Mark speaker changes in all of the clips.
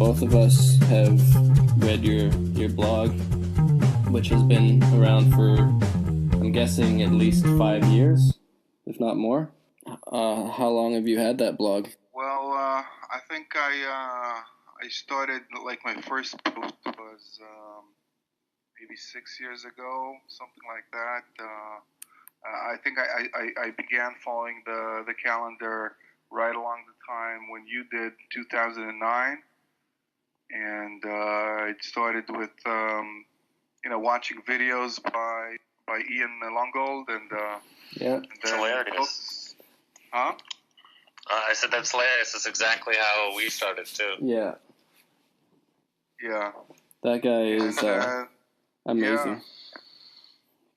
Speaker 1: both of us have read your blog, which has been around for, I'm guessing, at least 5 years, if not more. How long have you had that blog?
Speaker 2: Well, I think I started, like, my first post was maybe 6 years ago, something like that. I think I began following the calendar right along the time when you did 2009, and it started with watching videos by Ian Longold and
Speaker 1: Yeah.
Speaker 3: It's hilarious.
Speaker 2: Huh?
Speaker 3: I said that's hilarious. That's exactly how we started too.
Speaker 1: Yeah.
Speaker 2: Yeah.
Speaker 1: That guy is amazing.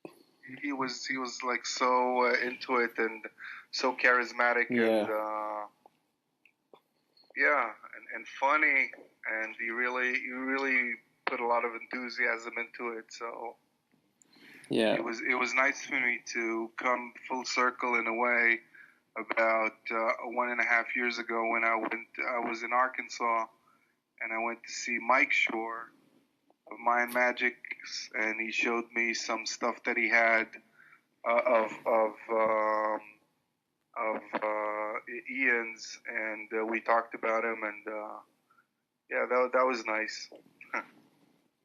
Speaker 2: Yeah. He was like so into it and so charismatic and and funny, and he really put a lot of enthusiasm into it. So
Speaker 1: yeah,
Speaker 2: it was nice for me to come full circle in a way about 1.5 years ago when I was in Arkansas, and I went to see Mike Shore of Mayan Magics, and he showed me some stuff that he had of Ian's, and we talked about him, and that was nice.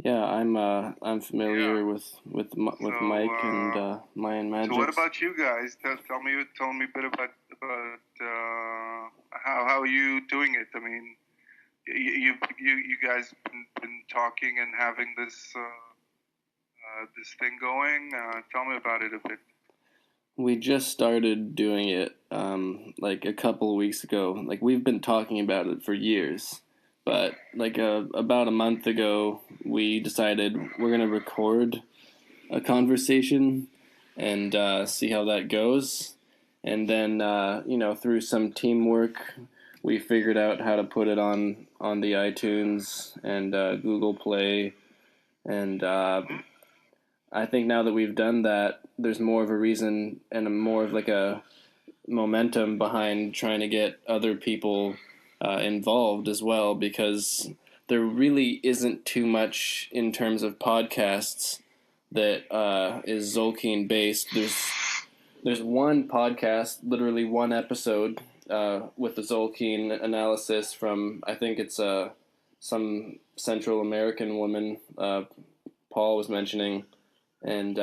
Speaker 1: Yeah, I'm familiar with Mike and Mayan Magics.
Speaker 2: So what about you guys? Tell me a bit about how are you doing it? I mean, you guys been talking and having this this thing going. Tell me about it a bit.
Speaker 1: We just started doing it like a couple of weeks ago. Like, we've been talking about it for years, but like about a month ago, we decided we're gonna record a conversation and see how that goes. And then through some teamwork, we figured out how to put it on the iTunes and Google Play, and I think now that we've done that, there's more of a reason and more of like a momentum behind trying to get other people involved as well, because there really isn't too much in terms of podcasts that is Zolkeen based. There's one podcast, literally one episode with the Zolkeen analysis from, I think it's some Central American woman Paul was mentioning, and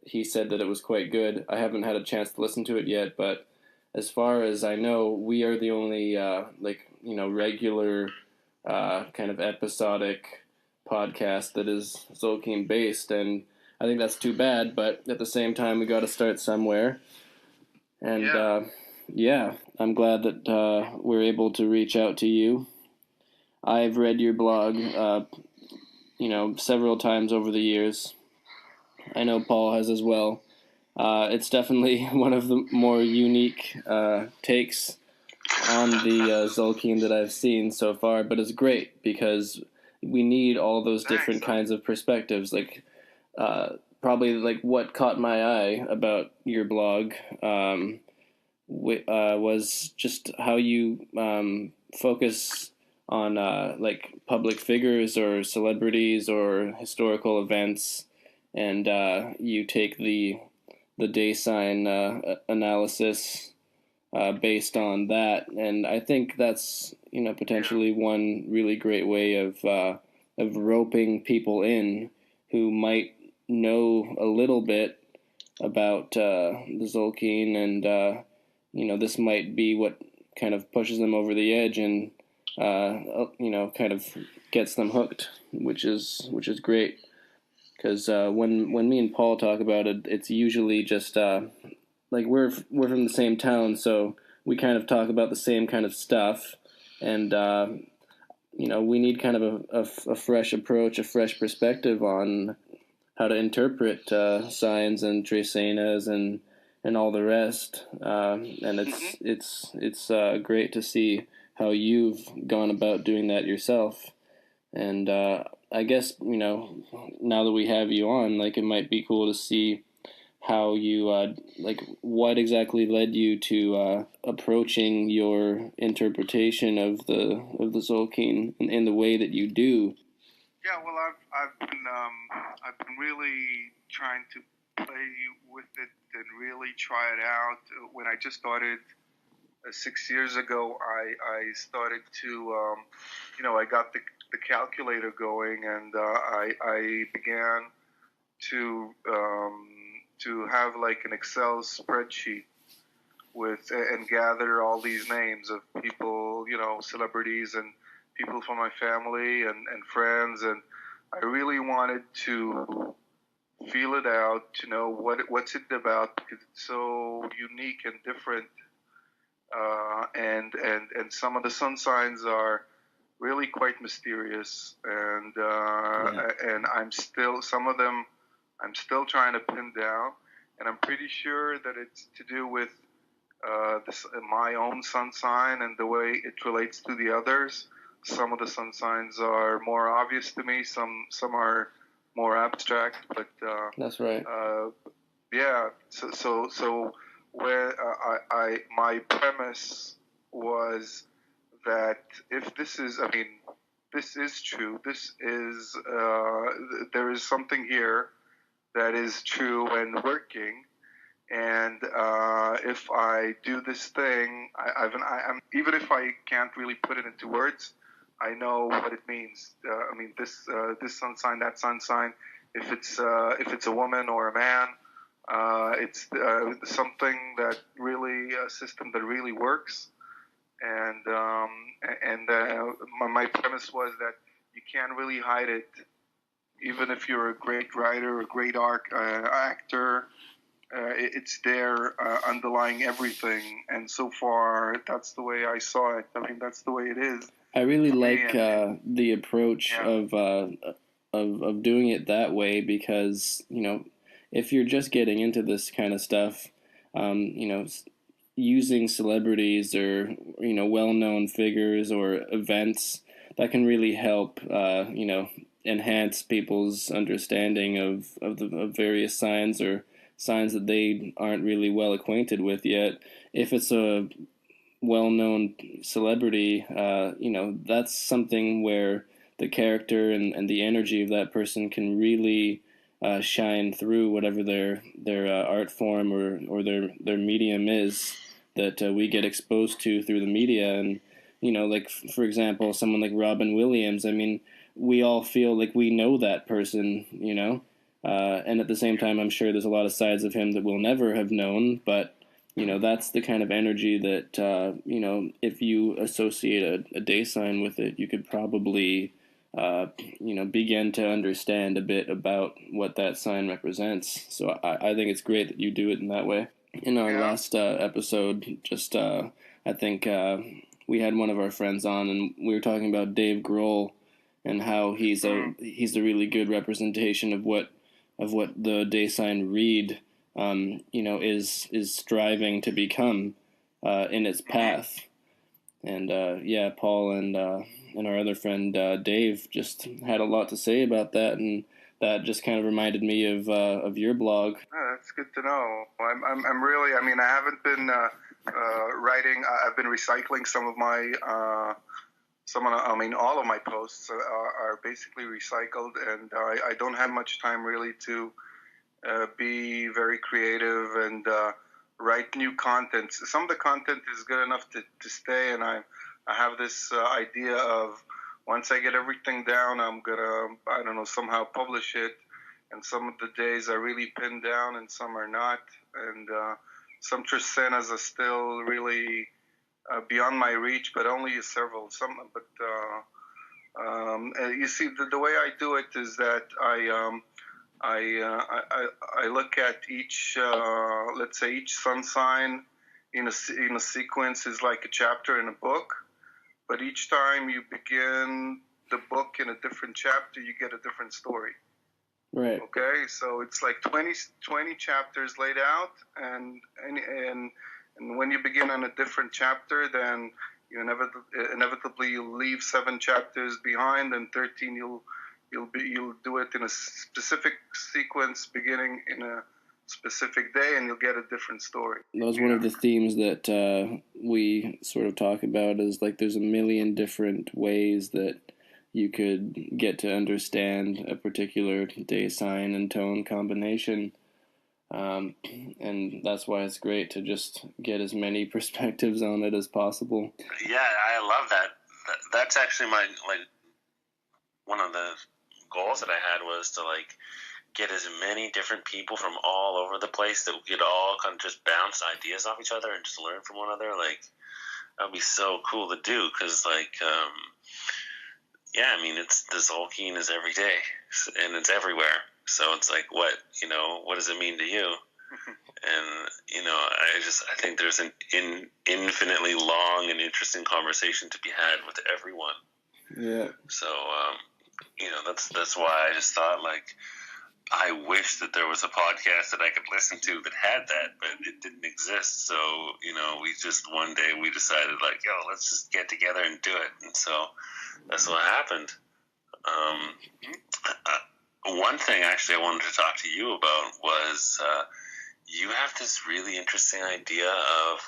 Speaker 1: he said that it was quite good. I haven't had a chance to listen to it yet, but as far as I know, we are the only regular kind of episodic podcast that is Zolkeen based, and I think that's too bad, but at the same time we got to start somewhere. And I'm glad that we're able to reach out to you. I've read your blog several times over the years. I know Paul has as well. It's definitely one of the more unique takes on the Zolkeen that I've seen so far, but it's great because we need all those different kinds of perspectives. Like, probably like what caught my eye about your blog was just how you focus on like public figures or celebrities or historical events, and you take the day sign analysis based on that, and I think that's potentially one really great way of roping people in who might know a little bit about the Zolkeen, and this might be what kind of pushes them over the edge and kind of gets them hooked, which is great. Because when me and Paul talk about it, it's usually just like we're from the same town, so we kind of talk about the same kind of stuff, and we need kind of a fresh approach, a fresh perspective on how to interpret signs and Dresenas and all the rest, and it's great to see how you've gone about doing that yourself, and I guess now that we have you on, like, it might be cool to see how you like what exactly led you to approaching your interpretation of the Tzolk'in in the way that you do.
Speaker 2: Yeah, well, I've been really trying to play with it and really try it out. When I just started 6 years ago, I started to, I got the calculator going, and I began to have like an Excel spreadsheet with and gather all these names of people, celebrities and people from my family and friends, and I really wanted to feel it out to know what's it about, because it's so unique and different, and some of the sun signs are really quite mysterious, and some of them I'm still trying to pin down, and I'm pretty sure that it's to do with my own sun sign and the way it relates to the others. Some of the sun signs are more obvious to me. Some are more abstract. But
Speaker 1: that's right.
Speaker 2: Yeah. So where my premise was that if this is, this is true. This is there is something here that is true and working. And if I do this thing, I'm even if I can't really put it into words, I know what it means. This sun sign, that sun sign. If it's a woman or a man, it's something that really a system that really works. And my premise was that you can't really hide it, even if you're a great writer, a great actor. It's there underlying everything, and so far that's the way I saw it. That's the way it is.
Speaker 1: I really like the approach of doing it that way, because if you're just getting into this kind of stuff, using celebrities or well-known figures or events, that can really help enhance people's understanding of various signs or signs that they aren't really well acquainted with yet. If it's a well-known celebrity, that's something where the character and the energy of that person can really shine through whatever their art form or their medium is that we get exposed to through the media. And like for example, someone like Robin Williams. We all feel like we know that person, and at the same time, I'm sure there's a lot of sides of him that we'll never have known, but that's the kind of energy that, if you associate a day sign with it, you could probably, begin to understand a bit about what that sign represents. So I think it's great that you do it in that way. In our last episode, I think we had one of our friends on, and we were talking about Dave Grohl and how he's a really good representation of what the day sign read, is striving to become in its path. And Paul and our other friend Dave just had a lot to say about that, and that just kind of reminded me of your blog.
Speaker 2: Oh, that's good to know. I'm really. I haven't been writing. I've been recycling some of my. All of my posts are basically recycled, and I don't have much time really to be very creative and write new content. Some of the content is good enough to stay, and I have this idea of once I get everything down, I'm gonna, somehow publish it. And some of the days are really pinned down, and some are not. And some Tricenas are still really beyond my reach, but only several. You see, the way I do it is that I look at each, let's say each sun sign in a sequence is like a chapter in a book, but each time you begin the book in a different chapter, you get a different story.
Speaker 1: Right.
Speaker 2: Okay, so it's like 20 chapters laid out, and when you begin on a different chapter, then you inevitably you'll leave 7 chapters behind, and 13 you'll do it in a specific sequence, beginning in a specific day, and you'll get a different story.
Speaker 1: That was one of the themes that we sort of talk about, is like there's a million different ways that you could get to understand a particular day sign and tone combination. And that's why it's great to just get as many perspectives on it as possible.
Speaker 3: Yeah, I love that. That's actually my, like, one of the goals that I had was to, like, get as many different people from all over the place that we could all kind of just bounce ideas off each other and just learn from one another. Like, that would be so cool to do, because, like, yeah, I mean, it's the Zolkeen is every day, and it's everywhere. So it's like, what does it mean to you? And, I think there's an infinitely long and interesting conversation to be had with everyone.
Speaker 1: Yeah.
Speaker 3: So, that's why I just thought, like, I wish that there was a podcast that I could listen to that had that, but it didn't exist. So, one day we decided, like, let's just get together and do it. And so that's what happened. One thing actually I wanted to talk to you about was you have this really interesting idea of,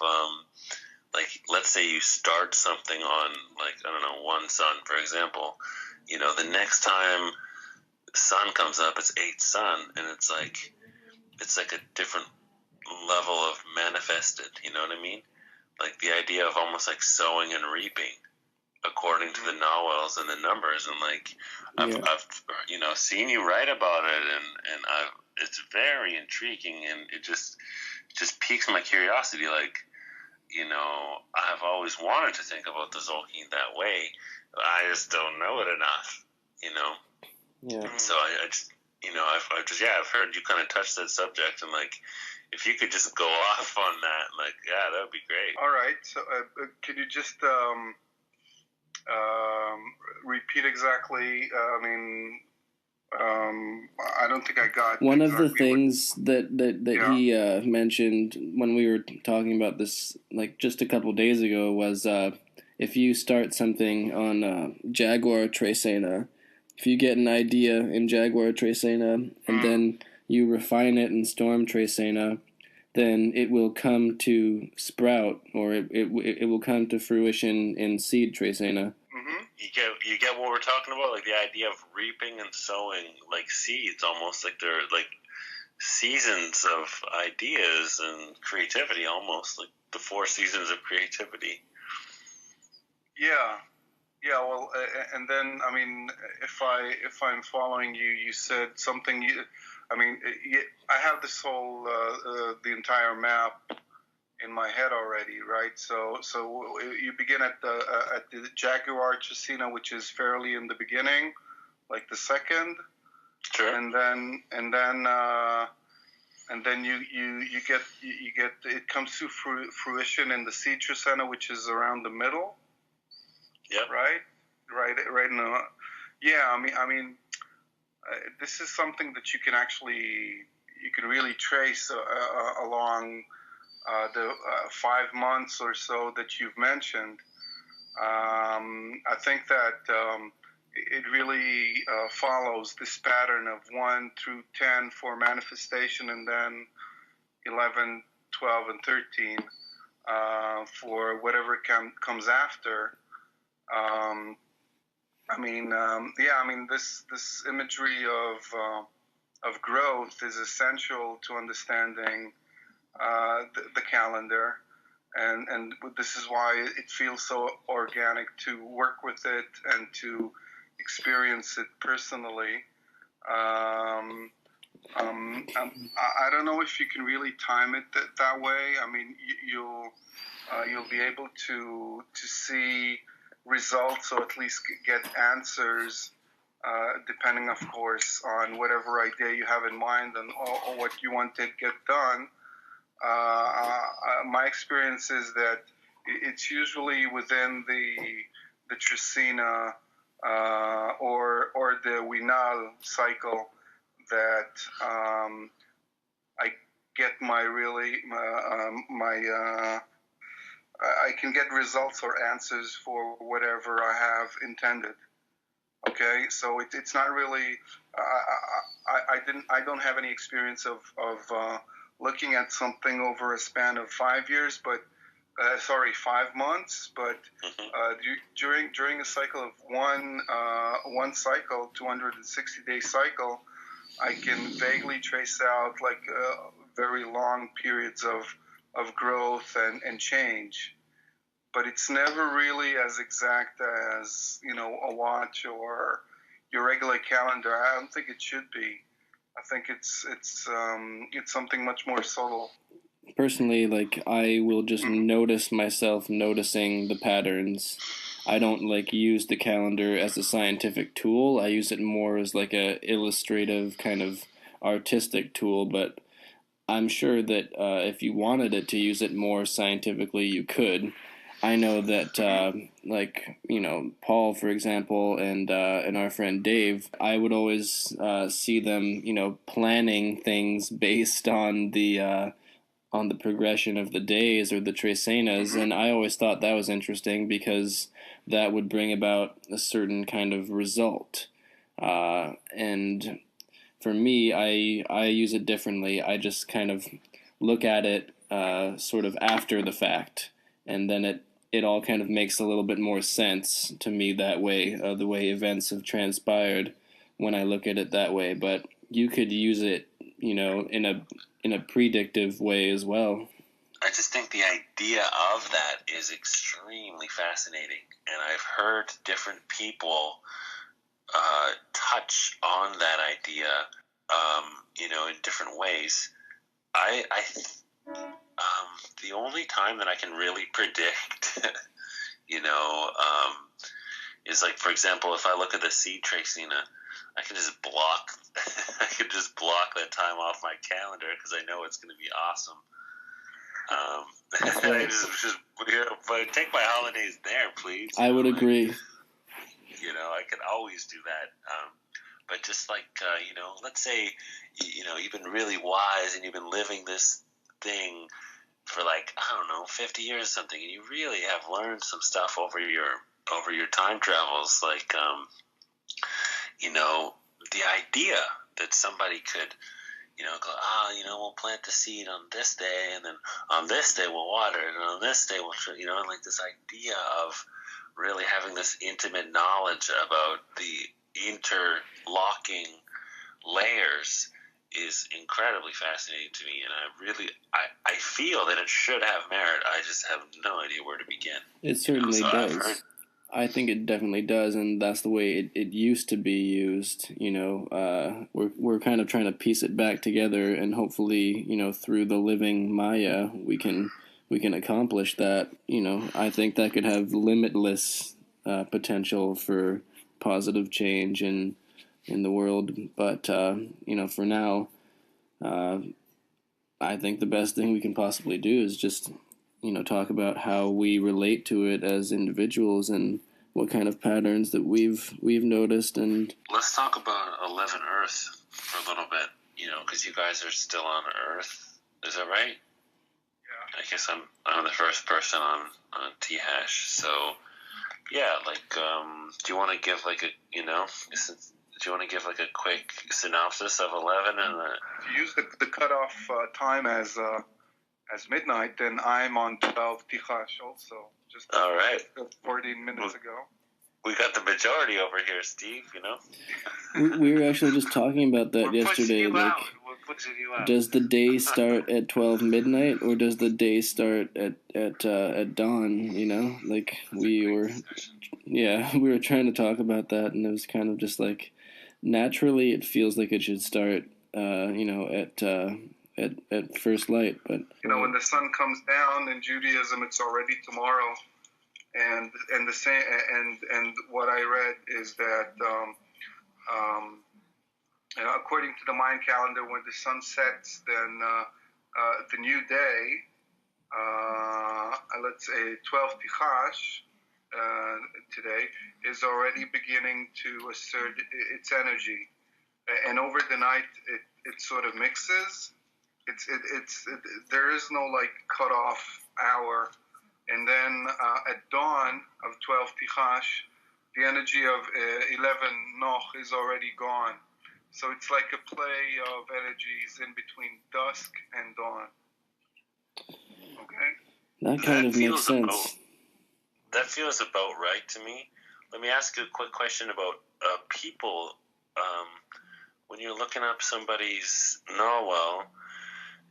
Speaker 3: like, let's say you start something on, like, I don't know, one sun, for example. The next time the sun comes up, it's 8th sun, and it's like a different level of manifested, you know what I mean? Like the idea of almost like sowing and reaping according to the Nawals and the numbers, and like I've seen you write about it, and it's very intriguing, and it just piques my curiosity. Like, I've always wanted to think about the Zolkeen that way. I just don't know it enough,
Speaker 1: Yeah.
Speaker 3: So I've heard you kind of touch that subject, and like, if you could just go off on that, like, that would be great.
Speaker 2: All right. So, could you just repeat exactly? I don't think I got
Speaker 1: one
Speaker 2: exactly
Speaker 1: of the things that he mentioned when we were talking about this, like, just a couple days ago, was if you start something on Jaguar Trecena, if you get an idea in Jaguar Trecena and then you refine it in Storm Trecena, then it will come to sprout, or it will come to fruition in Seed Trecena.
Speaker 3: You get what we're talking about, like the idea of reaping and sowing, like seeds, almost like they're like seasons of ideas and creativity, almost like the 4 seasons of creativity.
Speaker 2: Yeah. Well, and then if I'm following you, you said something. I have this whole the entire map in my head already, right? So you begin at the Jaguar Trecena, which is fairly in the beginning, like the second.
Speaker 3: Sure.
Speaker 2: And then you get it comes to fruition in the Seed Trecena, which is around the middle.
Speaker 3: Yeah.
Speaker 2: Right in the. Yeah. This is something that you can really trace along the 5 months or so that you've mentioned. I think that it really follows this pattern of 1 through 10 for manifestation, and then 11, 12, and 13 for whatever comes after. This imagery of growth is essential to understanding the calendar, and this is why it feels so organic to work with it and to experience it personally. I don't know if you can really time it that way. I mean, you'll be able to see results, or at least get answers, depending, of course, on whatever idea you have in mind and or what you want to get done. My experience is that it's usually within the Trecena or the Winal cycle that I get I can get results or answers for whatever I have intended. Okay, so it's not really. I don't have any experience of looking at something over a span of 5 years, but 5 months. But during a cycle of one cycle, 260-day cycle, I can vaguely trace out like very long periods of growth and change. But it's never really as exact as a watch or your regular calendar. I don't think it should be. I think it's something much more subtle.
Speaker 1: Personally, like, I will just notice myself noticing the patterns. I don't like use the calendar as a scientific tool. I use it more as like a illustrative kind of artistic tool, but I'm sure that if you wanted it to use it more scientifically, you could. I know that, like, Paul, for example, and our friend Dave, I would always see them, planning things based on the progression of the days or the Tresenas, and I always thought that was interesting because that would bring about a certain kind of result. And for me, I use it differently. I just kind of look at it sort of after the fact, and then it all kind of makes a little bit more sense to me that way, the way events have transpired when I look at it that way. But you could use it, in a predictive way as well.
Speaker 3: I just think the idea of that is extremely fascinating, and I've heard different people touch on that idea, in different ways. The only time that I can really predict, is like, for example, if I look at the seed Tresina, I can just block that time off my calendar because I know it's going to be awesome. I just but take my holidays there, please.
Speaker 1: I would agree.
Speaker 3: I could always do that. But just like, let's say, you've been really wise and you've been living this thing for like, I don't know, 50 years or something, and you really have learned some stuff over your time travels, like, the idea that somebody could, go, we'll plant the seed on this day, and then on this day we'll water it, and on this day we'll, and like this idea of really having this intimate knowledge about the interlocking layers is incredibly fascinating to me, and I feel that it should have merit. I just have no idea where to begin.
Speaker 1: It certainly does. I think it definitely does, and that's the way it used to be used. We're kind of trying to piece it back together, and hopefully, through the living Maya, we can accomplish that. I think that could have limitless potential for positive change in the world. But for now, I think the best thing we can possibly do is just talk about how we relate to it as individuals and what kind of patterns that we've noticed. And
Speaker 3: let's talk about 11 Earth for a little bit, because you guys are still on Earth. Is that right?
Speaker 2: Yeah.
Speaker 3: I guess I'm the first person on T Hash. So yeah, like, do you want to give like a quick synopsis of 11 and
Speaker 2: if you use the cutoff time as midnight, then I'm on 12 Tichash also. Just
Speaker 3: all right.
Speaker 2: 14 minutes ago.
Speaker 3: We got the majority over here, Steve.
Speaker 1: We were actually just talking about that yesterday. Like, does the day start at 12 midnight or does the day start at dawn? Like we were trying to talk about that, and it was kind of just like naturally it feels like it should start, at first light, but
Speaker 2: when the sun comes down in Judaism, it's already tomorrow, and the same, and what I read is that according to the Mayan calendar, when the sun sets, then the new day, let's say 12 Tichash today, is already beginning to assert its energy, and over the night it sort of mixes. There is no like cutoff hour, and then at dawn of 12 Tichash, the energy of 11 Noch is already gone. So it's like a play of energies in between dusk and dawn. Okay?
Speaker 1: That kind of makes sense.
Speaker 3: That feels about right to me. Let me ask you a quick question about people. When you're looking up somebody's Norwell,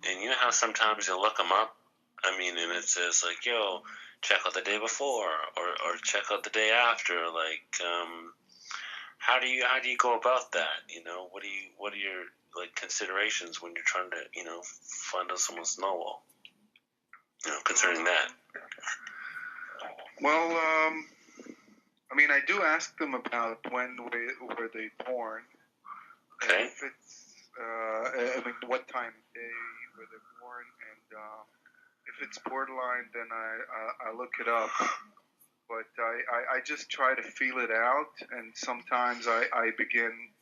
Speaker 3: and you know how sometimes you look them up, I mean, and it says like, yo, check out the day before, or check out the day after. Like, how do you go about that? You know, what are your like considerations when you're trying to find out someone's Norwell? You know, concerning that.
Speaker 2: Well, I mean, I do ask them about when were they born.
Speaker 3: Okay.
Speaker 2: If it's, I mean, what time of day were they born, and if it's borderline, then I look it up. But I just try to feel it out, and sometimes I begin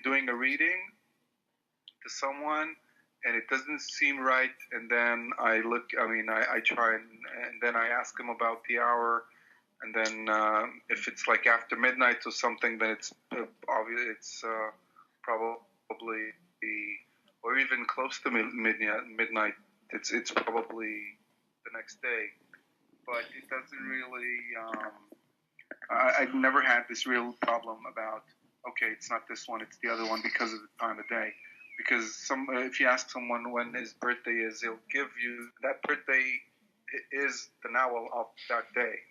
Speaker 2: doing a reading to someone, and it doesn't seem right, and then I look. I mean, I try, and then I ask them about the hour, and then if it's like after midnight or something, then it's obvious. It's probably or even close to midnight. It's probably the next day, but it doesn't really. I've never had this real problem about. Okay, it's not this one; it's the other one because of the time of day. Because if you ask someone when his birthday is, he'll give you that birthday is the Nawal of that day,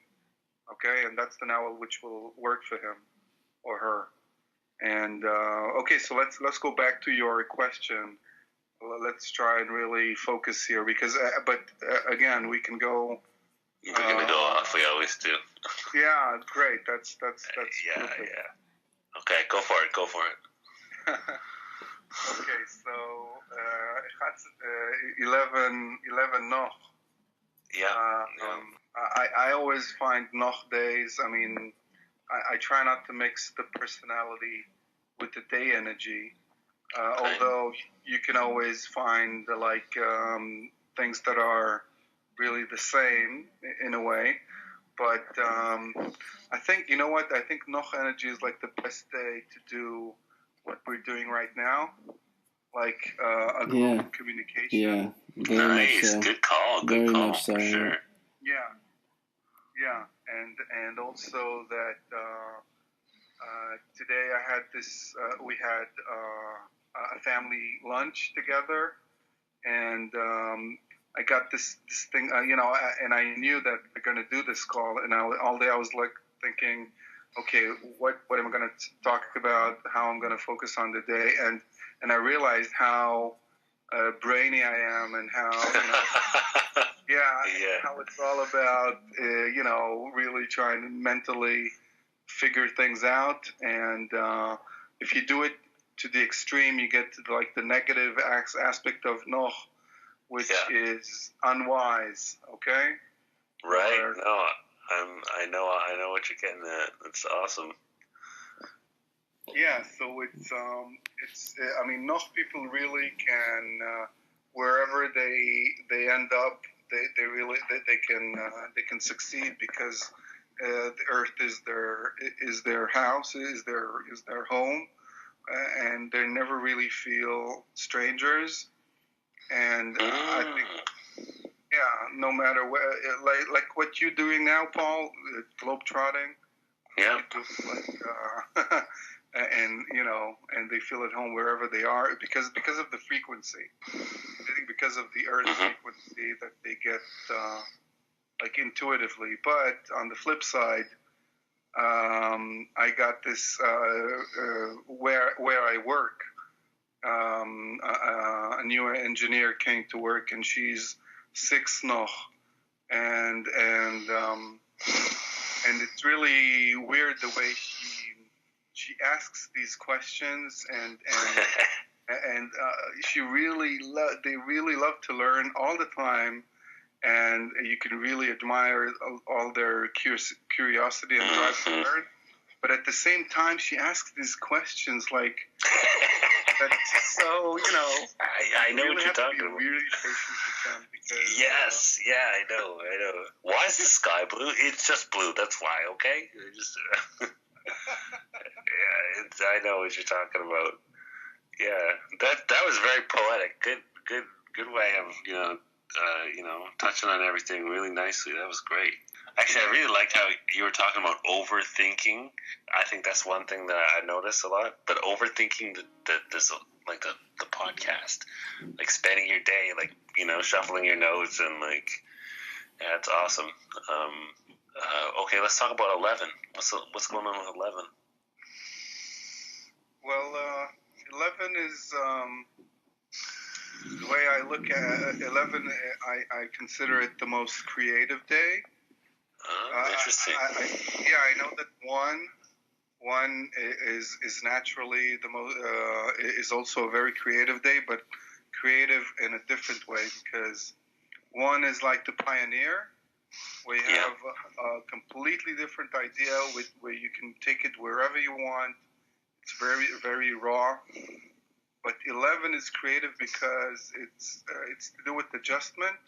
Speaker 2: okay, and that's the Nawal which will work for him or her. And okay, so let's go back to your question. Let's try and really focus here because, but again, we can go.
Speaker 3: We're gonna go off. We always do.
Speaker 2: Yeah, great. That's
Speaker 3: yeah,
Speaker 2: perfect.
Speaker 3: yeah. Okay, go for it.
Speaker 2: Okay, so 11 Noch.
Speaker 3: Yeah.
Speaker 2: I always find Noch days. I mean, I try not to mix the personality with the day energy. Although you can always find things that are really the same in a way. But I think, you know what? I think Noch energy is like the best day to do what we're doing right now, like a global communication.
Speaker 1: Yeah, very
Speaker 3: nice.
Speaker 1: much so.
Speaker 3: Good call. Good
Speaker 1: very
Speaker 3: call,
Speaker 1: much so.
Speaker 3: For sure.
Speaker 2: Yeah, and also that today I had this. We had a family lunch together, and I got this thing, and I knew that we're going to do this call, and all day I was like thinking, okay, what am I going to talk about? How I'm going to focus on the day, and I realized how brainy I am, and how how it's all about really trying to mentally figure things out, and if you do it to the extreme, you get to like the negative aspect of Noch, which is unwise. Okay.
Speaker 3: Right. No, I know what you're getting at. That's awesome.
Speaker 2: Yeah. So it's I mean, Noch people really can wherever they end up, they can succeed because the earth is their house, is their home, and they never really feel strangers. And I think, no matter where, like what you're doing now, Paul, globetrotting.
Speaker 3: Yeah.
Speaker 2: And they feel at home wherever they are because of the frequency. I think because of the Earth frequency that they get like intuitively. But on the flip side, I got this where I work. A new engineer came to work, and she's 6 Noch, and it's really weird the way she asks these questions, and she really they really love to learn all the time, and you can really admire all their curiosity and drive to learn. But at the same time, she asks these questions like that. So
Speaker 3: I know
Speaker 2: you really
Speaker 3: what you're
Speaker 2: have
Speaker 3: talking
Speaker 2: to be
Speaker 3: about.
Speaker 2: really patient with them because
Speaker 3: Yes, yeah, I know. Why is the sky blue? It's just blue. That's why. Okay, just yeah, I know what you're talking about. Yeah, that was very poetic. Good way of touching on everything really nicely. That was great. Actually, I really liked how you were talking about overthinking. I think that's one thing that I noticed a lot. But overthinking the podcast, like spending your day shuffling your notes and yeah, it's awesome. Okay, let's talk about 11. What's going on with 11?
Speaker 2: Well, 11 is the way I look at 11. I consider it the most creative day.
Speaker 3: Interesting.
Speaker 2: I know that one is naturally the most is also a very creative day, but creative in a different way, because one is like the pioneer, where you have a completely different idea where you can take it wherever you want. It's very, very raw. But 11 is creative because it's to do with adjustment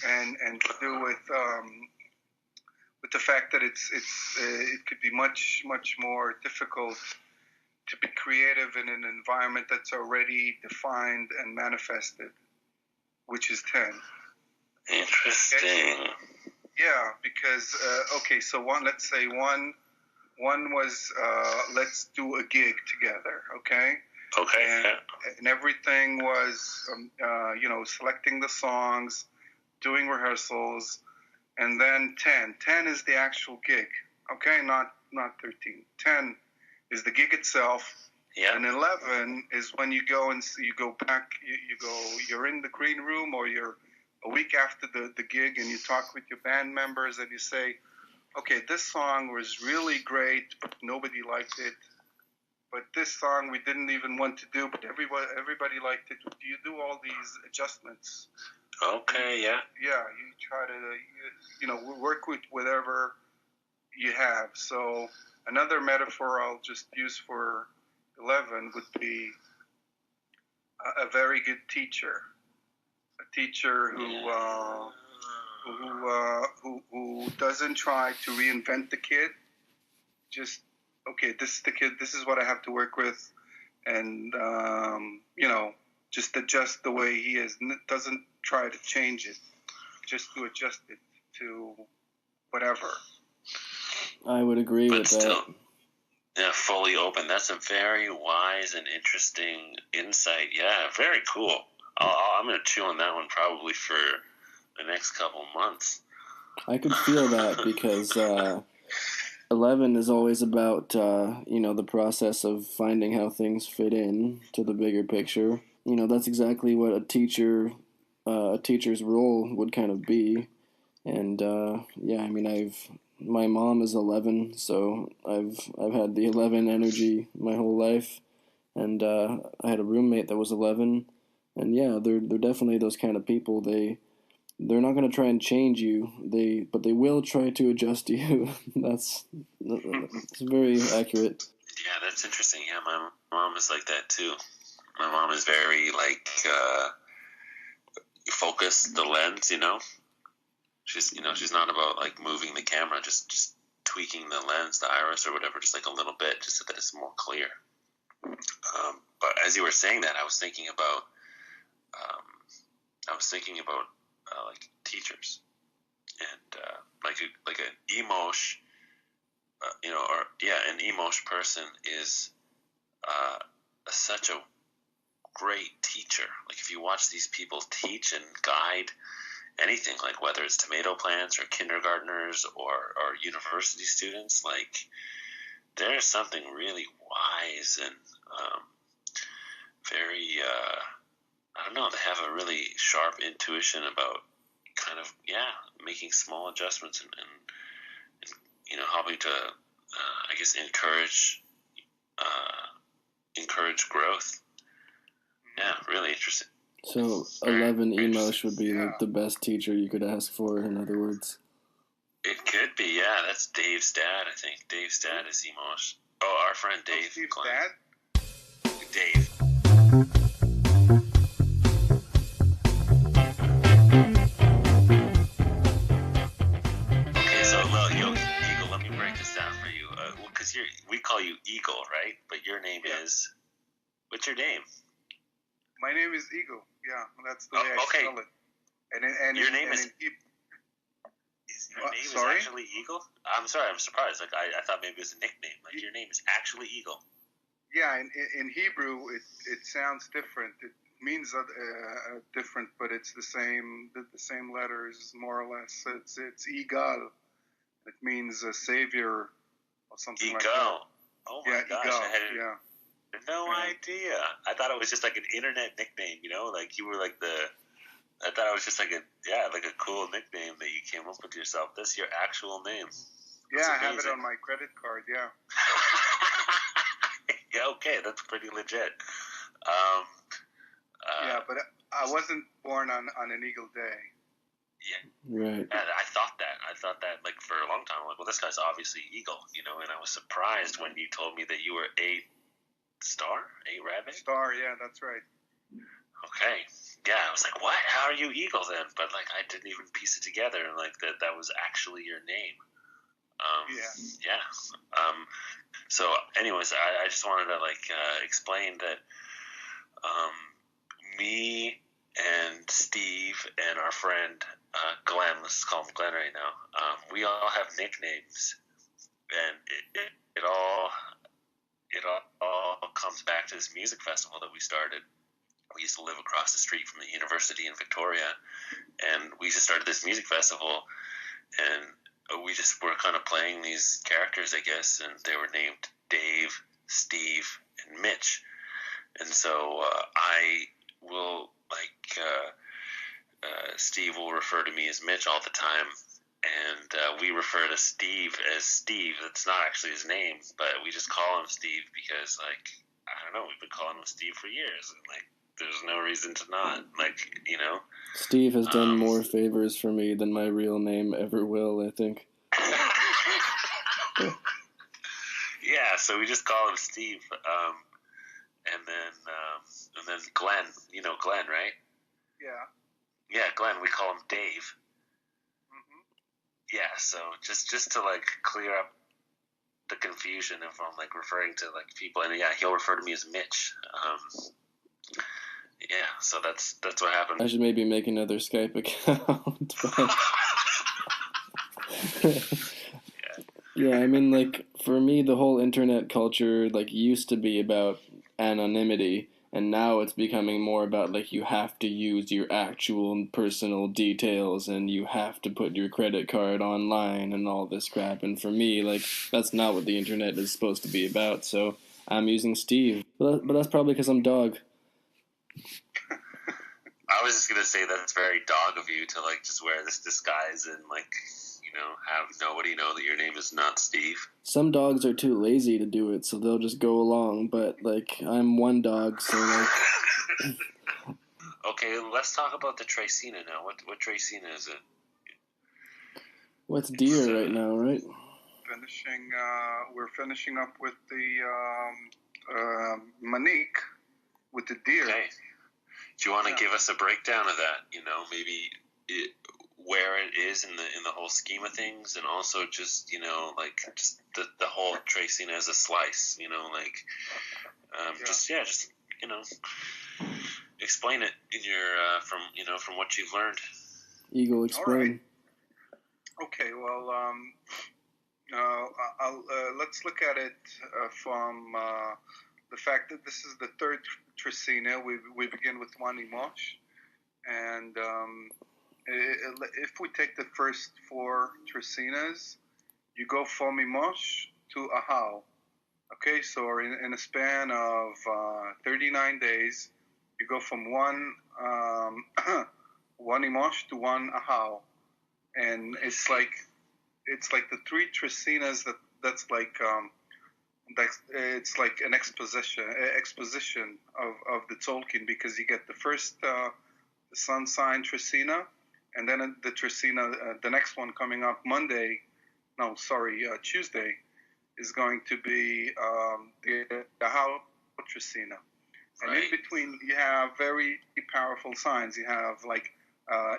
Speaker 2: and to do with the fact that it could be much more difficult to be creative in an environment that's already defined and manifested, which is 10.
Speaker 3: Interesting.
Speaker 2: Okay? Yeah, because so let's say one was let's do a gig together, okay?
Speaker 3: Okay.
Speaker 2: And everything was selecting the songs, doing rehearsals. And then 10 is the actual gig, okay? Not 13. 10 is the gig itself.
Speaker 3: Yeah.
Speaker 2: And 11 is when you go and you go back. You're in the green room, or you're a week after the gig, and you talk with your band members, and you say, okay, this song was really great, but nobody liked it. But this song we didn't even want to do, but everybody liked it. You do all these adjustments.
Speaker 3: Okay, yeah.
Speaker 2: Yeah, you try to, work with whatever you have. So another metaphor I'll just use for 11 would be a very good teacher. A teacher who doesn't try to reinvent the kid. Just, okay, this is the kid, this is what I have to work with. And, just adjust the way he is. Doesn't try to change it, just to adjust it to whatever.
Speaker 1: I would agree with
Speaker 3: still,
Speaker 1: that.
Speaker 3: Yeah, fully open. That's a very wise and interesting insight. Yeah, very cool. I'm going to chew on that one probably for the next couple months.
Speaker 1: I could feel that because 11 is always about the process of finding how things fit in to the bigger picture. That's exactly what a teacher's role would kind of be. And my mom is 11, so I've had the 11 energy my whole life. And I had a roommate that was 11, and yeah, they're definitely those kind of people. They're not going to try and change you, but they will try to adjust you. That's very accurate.
Speaker 3: Yeah, that's interesting. Yeah, my mom is like that too. My mom is very focused, the lens, She's not about moving the camera, just tweaking the lens, the iris or whatever, just a little bit, just so that it's more clear. But as you were saying that, I was thinking about teachers, and an emosh, an emosh person is such a great teacher. If you watch these people teach and guide anything, whether it's tomato plants or kindergartners or university students, there's something really wise and very I don't know, they have a really sharp intuition about making small adjustments and helping to encourage growth. Yeah, really interesting.
Speaker 1: So 11 Emosh would be the best teacher you could ask for, in other words.
Speaker 3: It could be, yeah. That's Dave's dad, I think. Dave's dad is Emosh. Oh, our friend Dave.
Speaker 2: Steve's dad?
Speaker 3: Dave. What's your name?
Speaker 2: My name is Eagle. Yeah, that's the way I spell it. And
Speaker 3: your name is
Speaker 2: sorry?
Speaker 3: actually Eagle? I'm sorry, I'm surprised. Like I thought maybe it was a nickname. Like your name is actually Eagle.
Speaker 2: Yeah, in Hebrew it sounds different. It means different, but it's the same letters more or less. It's Igal. It means a savior or something
Speaker 3: Igal.
Speaker 2: like that.
Speaker 3: Oh my gosh!
Speaker 2: Igal.
Speaker 3: I had no idea. I thought it was just like an internet nickname. You know, like you were like I thought it was just like a cool nickname that you came up with yourself. That's your actual name.
Speaker 2: Yeah, I have it on my credit card. Yeah.
Speaker 3: Yeah. Okay, that's pretty legit.
Speaker 2: Yeah, but I wasn't born on an Eagle Day.
Speaker 3: Yeah.
Speaker 1: Right.
Speaker 3: I thought that like for a long time. I'm like, well, this guy's obviously Eagle, you know. And I was surprised when you told me that you were a rabbit.
Speaker 2: Star, yeah, that's right.
Speaker 3: Okay. Yeah, I was like, what? How are you Eagle then? But like, I didn't even piece it together, and like that was actually your name. Yeah. So, anyways, I just wanted to explain that me and Steve and our friend Glenn, let's just call him Glenn right now. We all have nicknames, and it all comes back to this music festival that we started. We used to live across the street from the university in Victoria, and we just started this music festival, and we just were kind of playing these characters, I guess, and they were named Dave, Steve, and Mitch. And so I will, Steve will refer to me as Mitch all the time, and we refer to Steve as Steve. That's not actually his name, but we just call him Steve because, I don't know, we've been calling him Steve for years, and, there's no reason to not, you know.
Speaker 1: Steve has done more favors for me than my real name ever will, I think.
Speaker 3: Yeah, so we just call him Steve, and then Glenn. You know Glenn, right?
Speaker 2: Yeah.
Speaker 3: Yeah, Glenn. We call him Dave.
Speaker 2: Mm-hmm.
Speaker 3: Yeah, so just to clear up the confusion if I'm referring to people, and yeah, he'll refer to me as Mitch. Yeah, so that's what happened.
Speaker 1: I should maybe make another Skype account. Yeah, I mean, for me, the whole internet culture, used to be about anonymity, and now it's becoming more about, you have to use your actual personal details, and you have to put your credit card online, and all this crap, and for me, that's not what the internet is supposed to be about, so I'm using Steve. But that's probably because I'm dog.
Speaker 3: I was just gonna say that's very dog of you to just wear this disguise and have nobody know that your name is not Steve.
Speaker 1: Some dogs are too lazy to do it, so they'll just go along. But I'm one dog, so
Speaker 3: Okay, let's talk about the Tricina now. What Tricina is it?
Speaker 1: What's deer right now, right?
Speaker 2: We're finishing up with the Manique with the deer.
Speaker 3: Okay. Do you want to give us a breakdown of that? Maybe where it is in the whole scheme of things, and also just just the whole Tricina as a slice. Just explain it in your from what you've learned.
Speaker 1: Eagle, explain.
Speaker 2: All right. Okay. Well, let's look at it from the fact that this is the third Tricina. We begin with one Imosh, and if we take the first four Tricinas, you go from Imosh to Ahau. Okay, so in a span of 39 days, you go from one Imosh to one Ahau, and it's like the three Tricinas that's it's like an exposition of the Tolkien, because you get the first the sun sign Tricina, and then the Tricina, the next one coming up Tuesday, is going to be the Ahau Tricina. And
Speaker 3: right.
Speaker 2: In between, you have very powerful signs. You have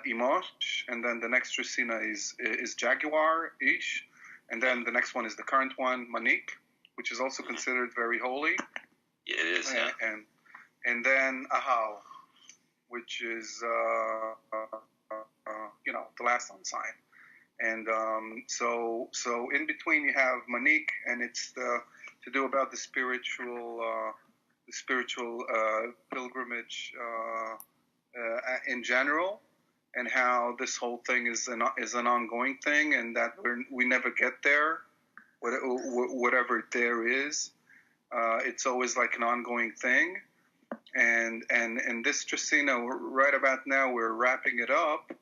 Speaker 2: Imosh, and then the next Tricina is Jaguar, Ish, and then the next one is the current one, Manique, which is also considered very holy.
Speaker 3: Yeah, it is, yeah.
Speaker 2: and then Ahau, which is the last sun sign. And so in between you have Manik, and it's to do about the spiritual pilgrimage in general, and how this whole thing is an ongoing thing, and that we never get there, whatever there is. It's always like an ongoing thing, and this Tresina, right about now, we're wrapping it up.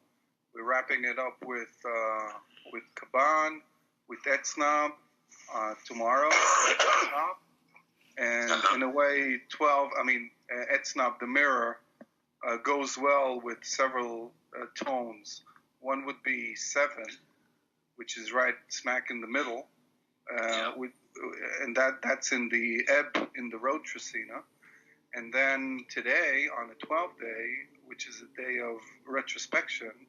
Speaker 2: We're wrapping it up with Kaban, with Etznab tomorrow, and in a way, 12. I mean, Etznab, the mirror, goes well with several tones. One would be 7, which is right smack in the middle, and that's in the ebb in the road Tresina. And then today, on the 12th day, which is a day of retrospection,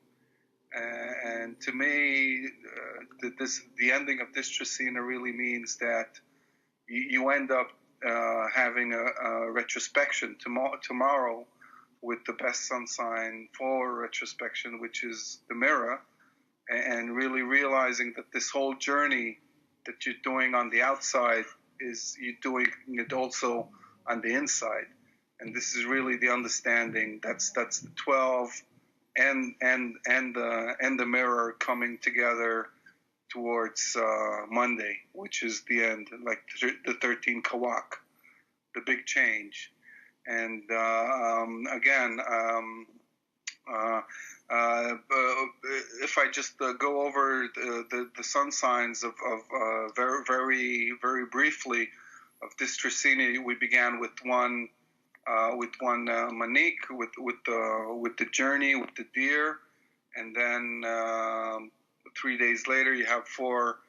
Speaker 2: and to me, the ending of this Tresina really means that you end up having a retrospection tomorrow with the best sun sign for retrospection, which is the mirror, and really realizing that this whole journey that you're doing on the outside is you're doing it also on the inside. And this is really the understanding. That's the 12 and the mirror coming together towards Monday, which is the end, like the 13 Kawak, the big change. And again, if I just go over the sun signs of very, very, very briefly of this Tresina, we began with one Manik, with the journey, with the deer, and then 3 days later you have 4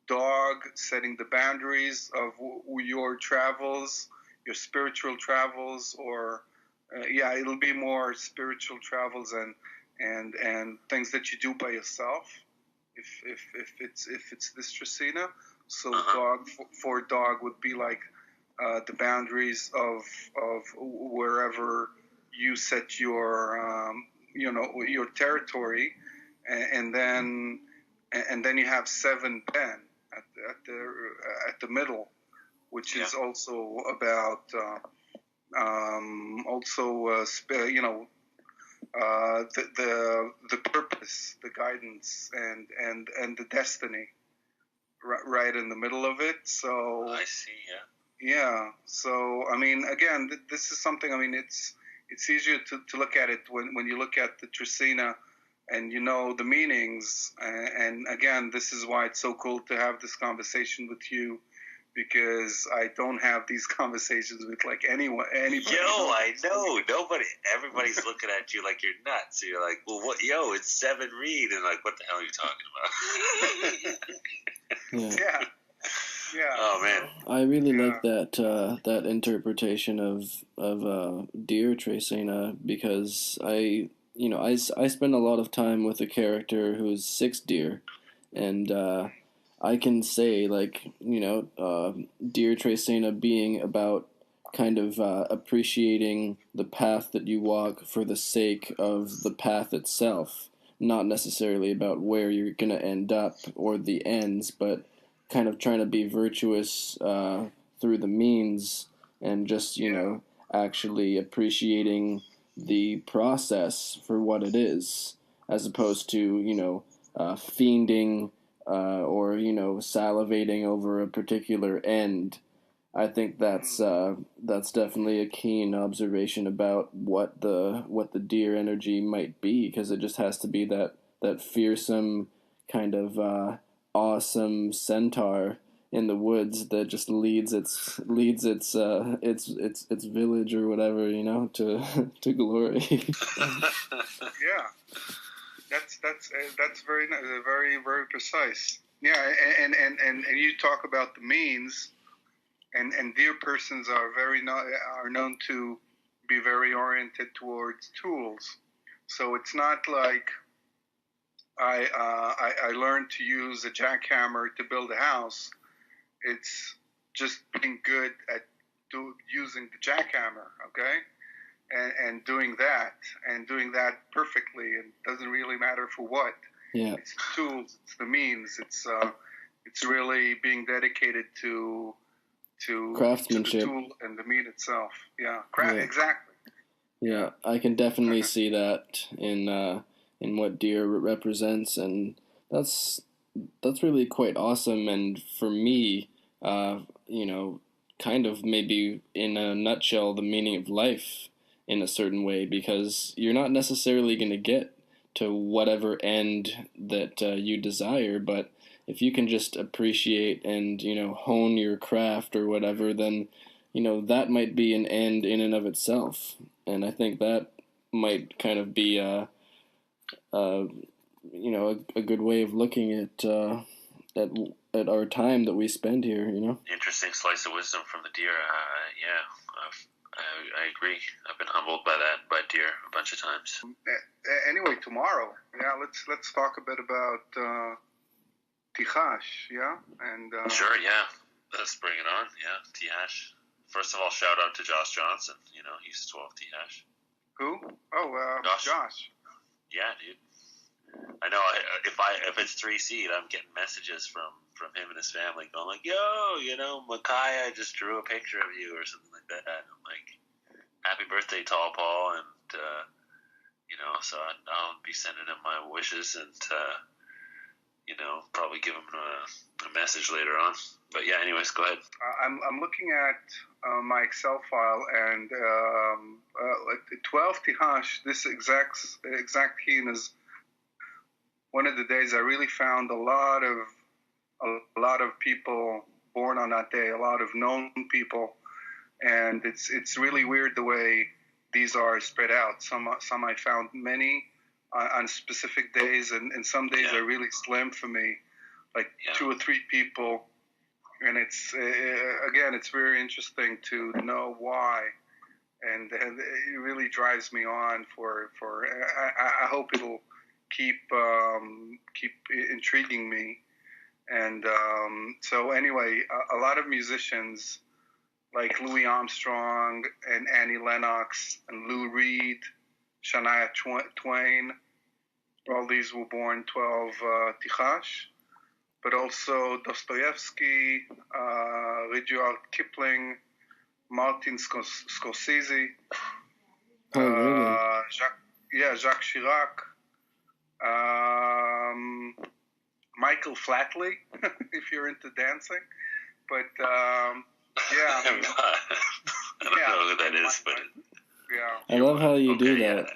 Speaker 2: dog, setting the boundaries of your travels, your spiritual travels, or it'll be more spiritual travels and things that you do by yourself. If it's this Tresina, so dog for dog would be like the boundaries of wherever you set your your territory, and then you have 7 Ben at the middle, which is also about the purpose, the guidance, and the destiny, right in the middle of it. So
Speaker 3: I see.
Speaker 2: Yeah. So I mean, again, this is something. I mean, it's easier to look at it when you look at the Tresina and you know the meanings. And again, this is why it's so cool to have this conversation with you, because I don't have these conversations with like anybody.
Speaker 3: I know. Everybody's looking at you like you're nuts. So you're like, well, what? It's 7 Reed, and like, what the hell are you talking about?
Speaker 2: Yeah.
Speaker 3: Oh man,
Speaker 1: I really like that interpretation of deer Tresina, because I spend a lot of time with a character who's 6 deer, and I can say deer Tresina being about kind of appreciating the path that you walk for the sake of the path itself, not necessarily about where you're gonna end up or the ends, but kind of trying to be virtuous through the means, and just actually appreciating the process for what it is, as opposed to fiending or salivating over a particular end. I think that's definitely a keen observation about what the deer energy might be, because it just has to be that fearsome kind of awesome centaur in the woods that just leads its village or whatever, to glory.
Speaker 2: Yeah, that's very very very precise. Yeah, and you talk about the means, and deer persons are known to be very oriented towards tools. So it's not like I learned to use a jackhammer to build a house. It's just being good at using the jackhammer, okay? and doing that perfectly, and it doesn't really matter for what.
Speaker 1: Yeah.
Speaker 2: It's the tools, it's the means, it's really being dedicated to
Speaker 1: craftsmanship,
Speaker 2: the tool and the meat itself. Yeah, exactly.
Speaker 1: Yeah, I can definitely see that in what deer represents, and that's really quite awesome. And for me, you know, kind of maybe in a nutshell, the meaning of life in a certain way, because you're not necessarily going to get to whatever end that you desire, but if you can just appreciate and hone your craft or whatever, then that might be an end in and of itself. And I think that might kind of be a good way of looking at at our time that we spend here.
Speaker 3: Interesting slice of wisdom from the deer. I agree. I've been humbled by deer a bunch of times.
Speaker 2: Anyway, tomorrow, let's talk a bit about Tichash, and
Speaker 3: sure, let's bring it on. Tichash. First of all, shout out to Josh Johnson. He's 12 Tichash.
Speaker 2: Who? Oh, Josh.
Speaker 3: Yeah, dude. I know. If it's 3 seed, I'm getting messages from him and his family going like, "Yo, Micaiah just drew a picture of you" or something like that. And I'm like, "Happy birthday, Tall Paul!" And so I'll be sending him my wishes and probably give him a message later on. But yeah, anyways, go ahead.
Speaker 2: I'm looking at my Excel file, and 12 Tichash. This exact heen is one of the days I really found a lot of people born on that day, a lot of known people, and it's really weird the way these are spread out. Some I found many on specific days, and some days are really slim for me, like 2 or 3 people, and it's again, it's very interesting to know why, and it really drives me on for I hope it'll keep intriguing me. And so anyway, a lot of musicians like Louis Armstrong and Annie Lennox and Lou Reed, Shania Twain, all these were born 12 Tichash, but also Dostoevsky, Rudyard Kipling, Martin Scorsese,
Speaker 1: really?
Speaker 2: Jacques Chirac, Michael Flatley, if you're into dancing. But
Speaker 3: I don't know who that is, but
Speaker 1: I love how you do that,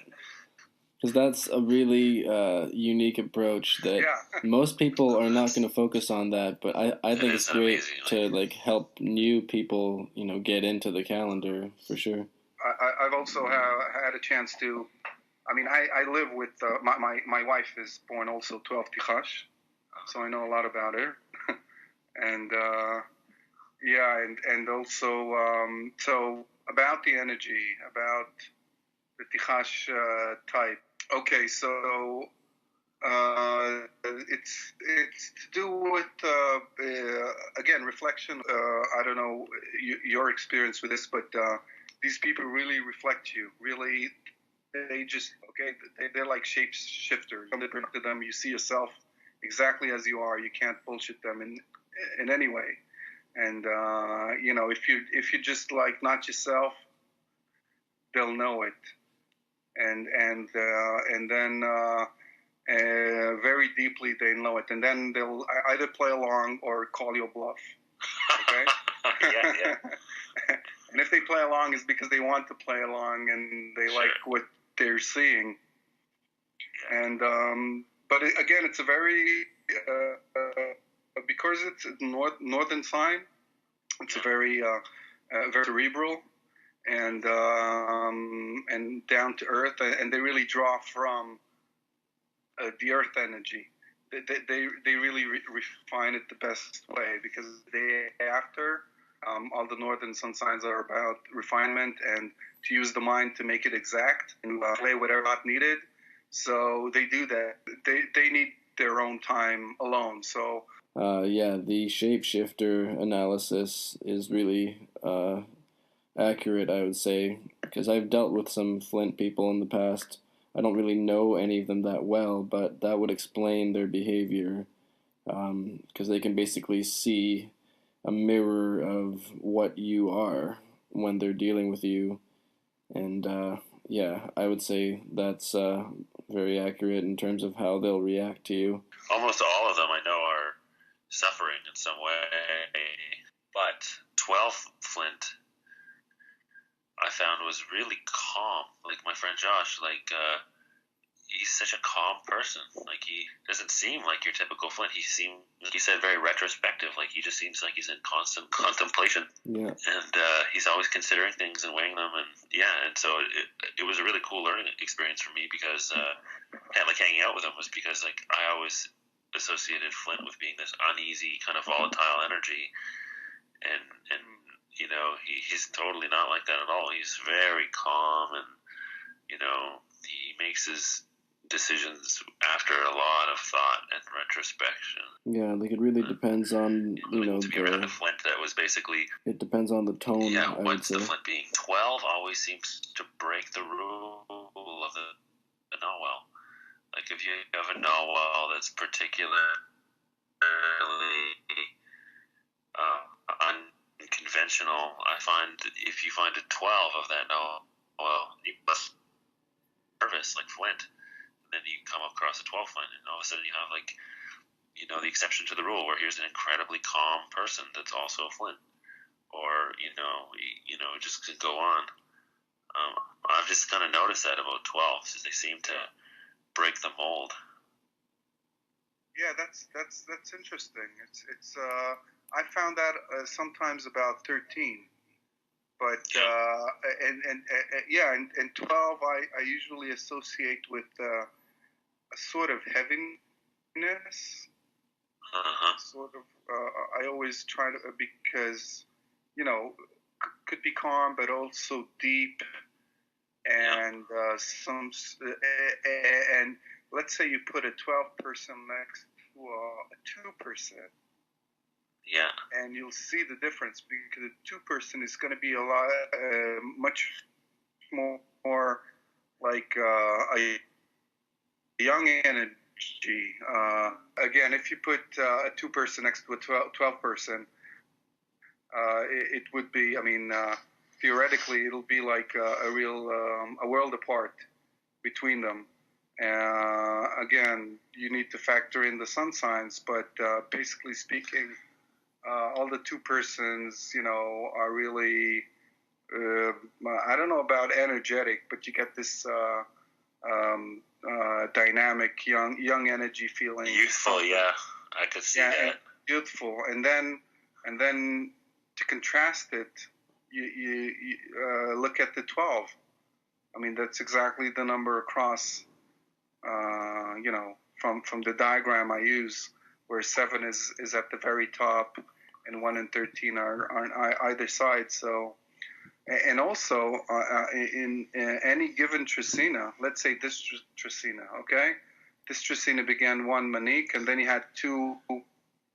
Speaker 1: because that's a really unique approach that most people are not going to focus on that. But I think it's great to help new people get into the calendar for sure.
Speaker 2: I've also had a chance to. I mean, I live with my wife is born also 12 Tichash, so I know a lot about her, and and also so about the energy, about the Tichash type. Okay, so it's to do with again reflection. I don't know your experience with this, but these people really reflect you. Really, they just they're like shapeshifters. When they to them, you see yourself exactly as you are. You can't bullshit them in any way. And if you just not yourself, they'll know it. And then very deeply they know it, and then they'll either play along or call your bluff. Okay.
Speaker 3: yeah.
Speaker 2: And if they play along, it's because they want to play along and they like what they're seeing. And but again, it's a very because it's a northern sign. It's a very very cerebral and down to earth, and they really draw from the earth energy. They really refine it the best way, because they after all the northern sun signs are about refinement and to use the mind to make it exact and play whatever not needed. So they do that. They need their own time alone. So
Speaker 1: the shapeshifter analysis is really accurate, I would say, because I've dealt with some Flint people in the past. I don't really know any of them that well, but that would explain their behavior, because they can basically see a mirror of what you are when they're dealing with you. And yeah, I would say that's very accurate in terms of how they'll react to you.
Speaker 3: Almost all of them I know are suffering in some way, but 12 Flint I found was really calm. Like my friend Josh, he's such a calm person. Like he doesn't seem like your typical Flint. He said very retrospective. Like he just seems like he's in constant contemplation.
Speaker 1: Yeah.
Speaker 3: And he's always considering things and weighing them. And yeah, and so it was a really cool learning experience for me because like hanging out with him was because like I always associated Flint with being this uneasy kind of volatile energy, and you know he's totally not like that at all. He's very calm, and you know he makes his decisions after a lot of thought and retrospection.
Speaker 1: Yeah, like it really depends on
Speaker 3: to be around a Flint that was basically.
Speaker 1: It depends on the tone.
Speaker 3: Yeah,
Speaker 1: I
Speaker 3: what's
Speaker 1: would
Speaker 3: the
Speaker 1: say.
Speaker 3: Flint being? 12 always seems to break the rule of the Noel. Like if you have a Noel that's particularly unconventional, I find if you find a 12 of that Noel, well, you must nervous like Flint. Then you come across a 12 Flint, and all of a sudden you have like, you know, the exception to the rule, where here's an incredibly calm person that's also a Flint, or you know, just could go on. I've just kind of noticed that about 12s, is they seem to break the mold.
Speaker 2: Yeah, that's interesting. It's I found that sometimes about 13, but and 12 I usually associate with a sort of heaviness. Sort of I always try to, because you know, could be calm but also deep, and and let's say you put a 12 person next to a 2 person.
Speaker 3: Yeah.
Speaker 2: And you'll see the difference, because a 2 person is going to be a lot much more like a young energy. Again, if you put a 2 person next to a 12 person, it would be, I mean, theoretically, it'll be like a real a world apart between them. Again, you need to factor in the sun signs, but basically speaking, all the 2 persons, you know, are really, I don't know about energetic, but you get this dynamic, young energy feeling.
Speaker 3: Youthful, yeah, I could see that.
Speaker 2: Youthful, and then to contrast it, you look at the 12. I mean, that's exactly the number across. You know, from the diagram I use, where 7 is at the very top, and 1 and 13 are on either side. So, and also in any given Tresina, let's say this Tresina, okay, this Tresina began 1 Manik, and then you had 2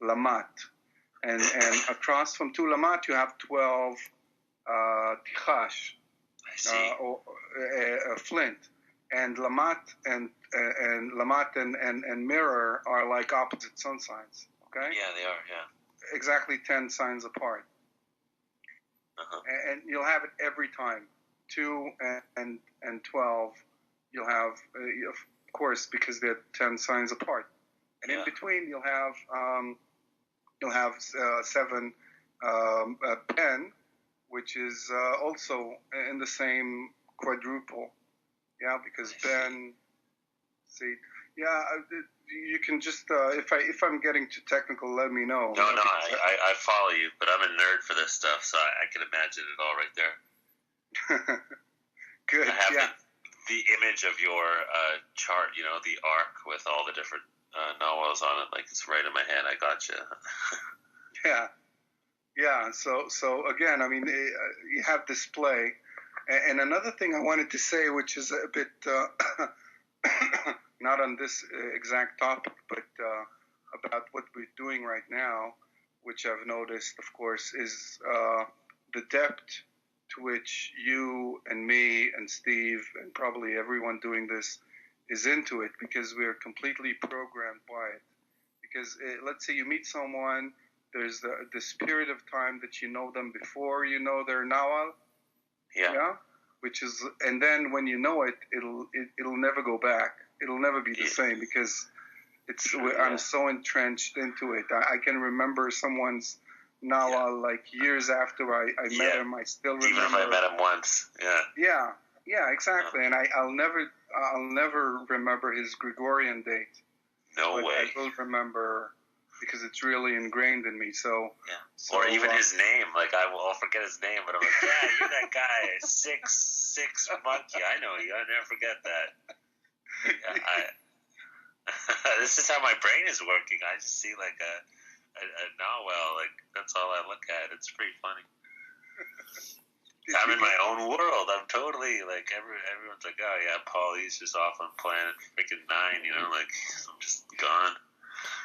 Speaker 2: Lamat, and across from 2 Lamat you have 12 Tichash, or Flint, and Lamat and Lamat and Mirror are like opposite sun signs. Okay.
Speaker 3: Yeah, they are. Yeah.
Speaker 2: Exactly 10 signs apart. And you'll have it every time. 2 and 12, you'll have, of course, because they're 10 signs apart. And in between, you'll have 7 Pen, which is also in the same quadruple. Yeah, because Ben, see, yeah, you can just if I'm getting too technical, let me know.
Speaker 3: No, I follow you, but I'm a nerd for this stuff, so I can imagine it all right there.
Speaker 2: Good.
Speaker 3: I have the image of your chart, you know, the arc with all the different Noels on it, like it's right in my head. I gotcha.
Speaker 2: Yeah. So again, I mean, you have display. And another thing I wanted to say, which is a bit not on this exact topic, but about what we're doing right now, which I've noticed, of course, is the depth to which you and me and Steve and probably everyone doing this is into it, because we're completely programmed by it. Because let's say you meet someone, there's this period of time that you know them before you know their nawal, yeah, which is, and then when you know it, it'll never go back. It'll never be the same, because I'm so entrenched into it. I can remember someone's nawal like years after I met him. I still remember.
Speaker 3: Even if I met him once,
Speaker 2: Yeah, exactly. And I'll never remember his Gregorian date.
Speaker 3: No way.
Speaker 2: I will remember, because it's really ingrained in me. So
Speaker 3: or even his name. Like I'll forget his name, but I'm like, yeah, you're that guy, six monkey. I know you. I'll never forget that. This is how my brain is working. I just see like a Nawel, like that's all I look at. It's pretty funny. I'm in my own world. I'm totally like everyone's like, oh yeah, Paul, he's just off on planet freaking 9. You know, like I'm just gone.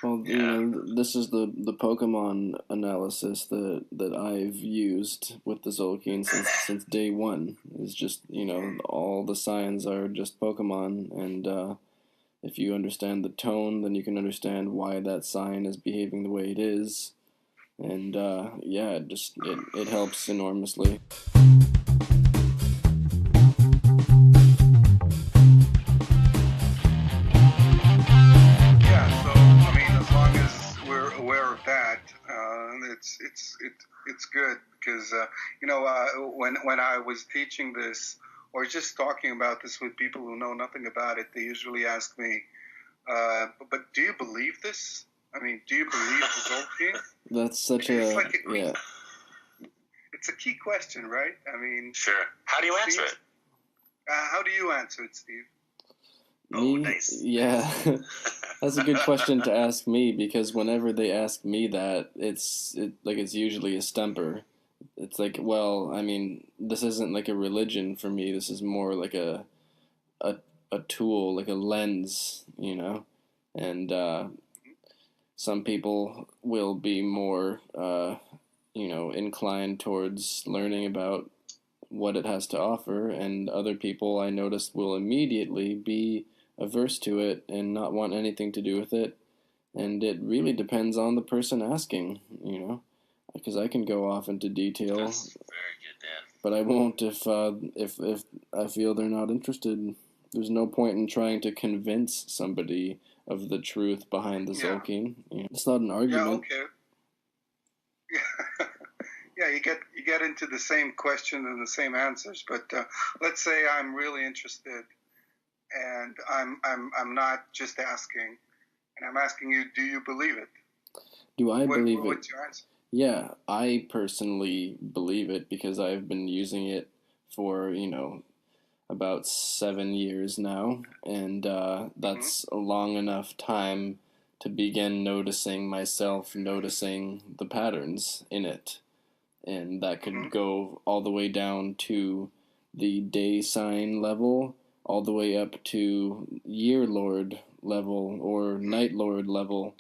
Speaker 1: Well, you know, this is the Pokemon analysis that I've used with the Zolkeen since day one. Is just, you know, all the signs are just Pokemon, and if you understand the tone, then you can understand why that sign is behaving the way it is, and it helps enormously.
Speaker 2: It's good, because when I was teaching this or just talking about this with people who know nothing about it, they usually ask me, "But do you believe this? I mean, do you believe the Zolkeen?"
Speaker 1: That's such
Speaker 2: It's a key question, right? I mean,
Speaker 3: sure. How do you answer it?
Speaker 2: How do you answer it, Steve?
Speaker 1: Me?
Speaker 3: Nice.
Speaker 1: Yeah. That's a good question to ask me, because whenever they ask me that, it's usually a stumper. It's like, well, I mean, this isn't like a religion for me. This is more like a tool, like a lens, you know? And some people will be more, inclined towards learning about what it has to offer, and other people I noticed will immediately be averse to it and not want anything to do with it. And it really depends on the person asking, you know, because I can go off into detail.
Speaker 3: That's very good, Dan.
Speaker 1: But I won't if I feel they're not interested. There's no point in trying to convince somebody of the truth behind the Zolkeen. You know, it's not an argument.
Speaker 2: Yeah, okay. Yeah, you get into the same question and the same answers. But let's say I'm really interested, and I'm not just asking, and I'm asking you, do you believe it?
Speaker 1: Do I believe it?
Speaker 2: What's your answer?
Speaker 1: Yeah, I personally believe it, because I've been using it for, about 7 years now, and that's a long enough time to begin noticing myself, noticing the patterns in it. And that could go all the way down to the day sign level, all the way up to year lord level or night lord level.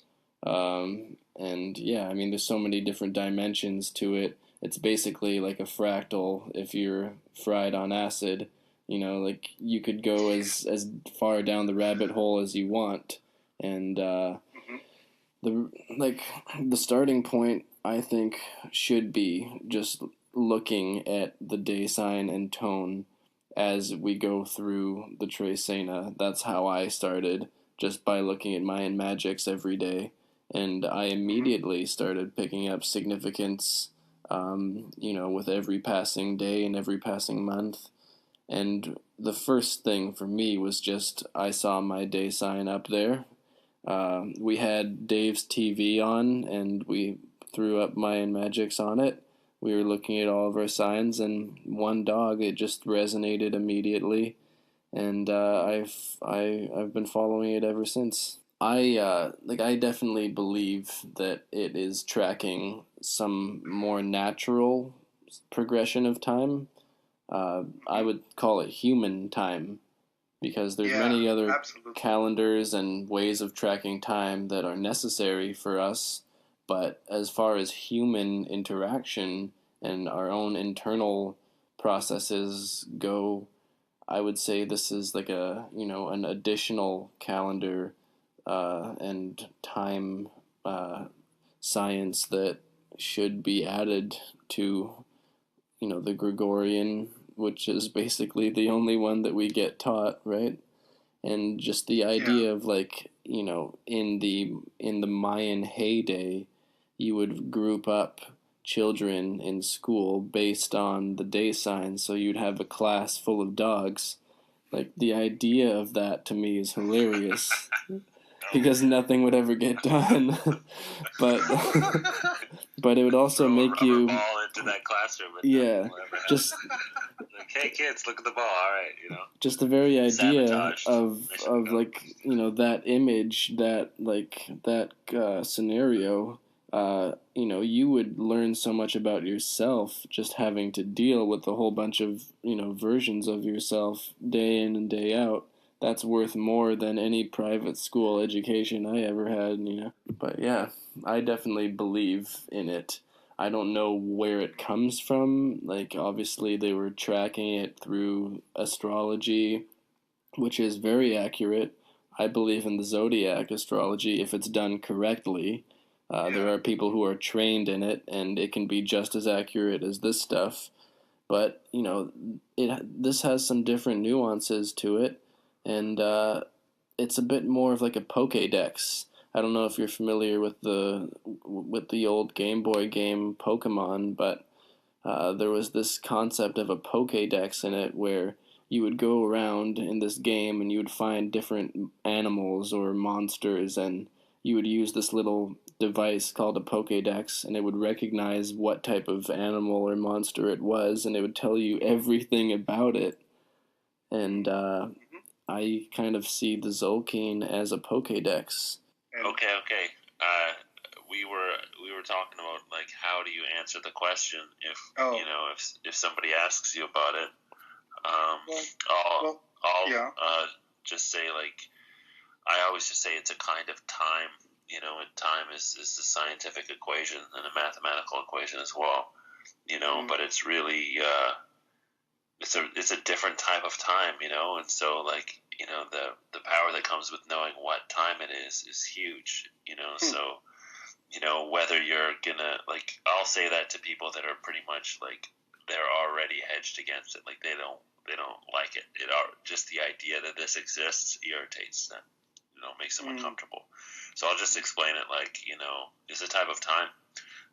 Speaker 1: And yeah, I mean, there's so many different dimensions to it. It's basically like a fractal if you're fried on acid. You know, like you could go as far down the rabbit hole as you want. And the starting point, I think, should be just looking at the day sign and tone as we go through the Trecena. That's how I started, just by looking at Mayan magics every day. And I immediately started picking up significance, with every passing day and every passing month. And the first thing for me was just, I saw my day sign up there. We had Dave's TV on, and we threw up Mayan magics on it. We were looking at all of our signs, and one dog, it just resonated immediately, and I've been following it ever since. I definitely believe that it is tracking some more natural progression of time. I would call it human time, because there's many other calendars and ways of tracking time that are necessary for us. But as far as human interaction and our own internal processes go, I would say this is like a, an additional calendar and time science that should be added to, the Gregorian, which is basically the only one that we get taught, right? And just the
Speaker 2: Yeah.
Speaker 1: idea of like, in the Mayan heyday, you would group up children in school based on the day signs, so you'd have a class full of dogs. Like the idea of that to me is hilarious because nothing would ever get done. but but it would also
Speaker 3: Throw a
Speaker 1: make
Speaker 3: rubber
Speaker 1: you
Speaker 3: ball into that classroom, and
Speaker 1: yeah,
Speaker 3: nothing will ever happen.
Speaker 1: just
Speaker 3: Like, hey kids, look at the ball. All right,
Speaker 1: just the very idea
Speaker 3: Sabotaged.
Speaker 1: of
Speaker 3: Mission failed.
Speaker 1: like, that image, that scenario, you would learn so much about yourself just having to deal with a whole bunch of, versions of yourself day in and day out. That's worth more than any private school education I ever had. But yeah, I definitely believe in it. I don't know where it comes from. Like, obviously, they were tracking it through astrology, which is very accurate. I believe in the zodiac astrology if it's done correctly. There
Speaker 2: Yeah.
Speaker 1: are people who are trained in it, and it can be just as accurate as this stuff. But this has some different nuances to it, and it's a bit more of like a Pokédex. I don't know if you're familiar with the old Game Boy game Pokemon, but there was this concept of a Pokédex in it where you would go around in this game and you would find different animals or monsters, and you would use this little device called a Pokédex, and it would recognize what type of animal or monster it was, and it would tell you everything about it. And
Speaker 2: Mm-hmm.
Speaker 1: I kind of see the Zolkeen as a Pokédex.
Speaker 2: And
Speaker 3: Okay. We were talking about like how do you answer the question if
Speaker 2: oh,
Speaker 3: if somebody asks you about it.
Speaker 2: well,
Speaker 3: I'll
Speaker 2: well,
Speaker 3: I'll
Speaker 2: yeah.
Speaker 3: just say like I always just say it's a kind of time. And time is a scientific equation and a mathematical equation as well. But it's really it's a different type of time. And so like the power that comes with knowing what time it is huge. So whether you're gonna like I'll say that to people that are pretty much like they're already hedged against it, like they don't like it. Just the idea that this exists irritates them, makes them uncomfortable. So I'll just explain it like it's a type of time.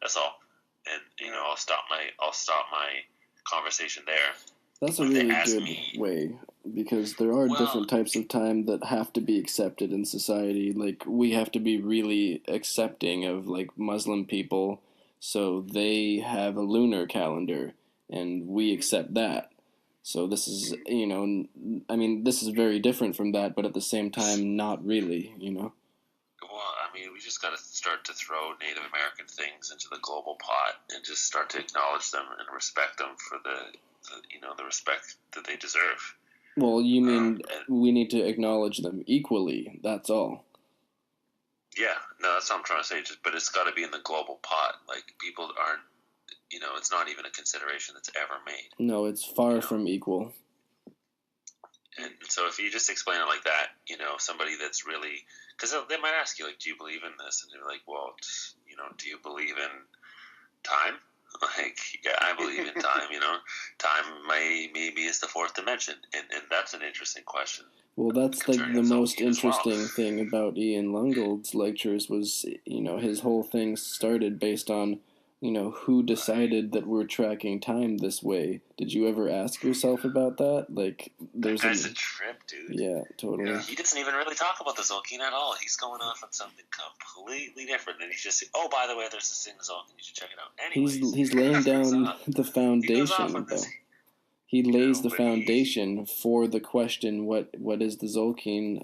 Speaker 3: That's all, and I'll stop my conversation there.
Speaker 1: That's a
Speaker 3: If they
Speaker 1: really
Speaker 3: ask
Speaker 1: good
Speaker 3: me,
Speaker 1: way, because there are
Speaker 3: well,
Speaker 1: different types of time that have to be accepted in society. Like, we have to be really accepting of like Muslim people, so they have a lunar calendar and we accept that. So this is, I mean, this is very different from that, but at the same time not really.
Speaker 3: well, I mean, we just got to start to throw Native American things into the global pot and just start to acknowledge them and respect them for the respect that they deserve.
Speaker 1: Well, you mean
Speaker 3: And
Speaker 1: we need to acknowledge them equally, that's all.
Speaker 3: yeah, no, that's what I'm trying to say. But it's got to be in the global pot. Like people aren't, it's not even a consideration that's ever made.
Speaker 1: No, it's far from equal.
Speaker 3: And so if you just explain it like that, somebody that's really, because they might ask you like, do you believe in this? And you're like, well, do you believe in time? Like, yeah, I believe in time. Time maybe is the fourth dimension, and that's an interesting question.
Speaker 1: Well, that's like the most interesting
Speaker 3: well.
Speaker 1: thing about Ian Lungold's lectures was, his whole thing started based on, who decided that we're tracking time this way. Did you ever ask yourself about that? Like, there's
Speaker 3: That's a trip, dude.
Speaker 1: Yeah, totally.
Speaker 2: Yeah.
Speaker 3: He doesn't even really talk about the Zolkeen at all. He's going off on something completely different. And he's just, oh, by the way, there's this thing, Zolkeen. You should check it out. Anyways,
Speaker 1: He's laying down the foundation, though. He lays the
Speaker 3: but
Speaker 1: foundation for the question, what is the Zolkeen,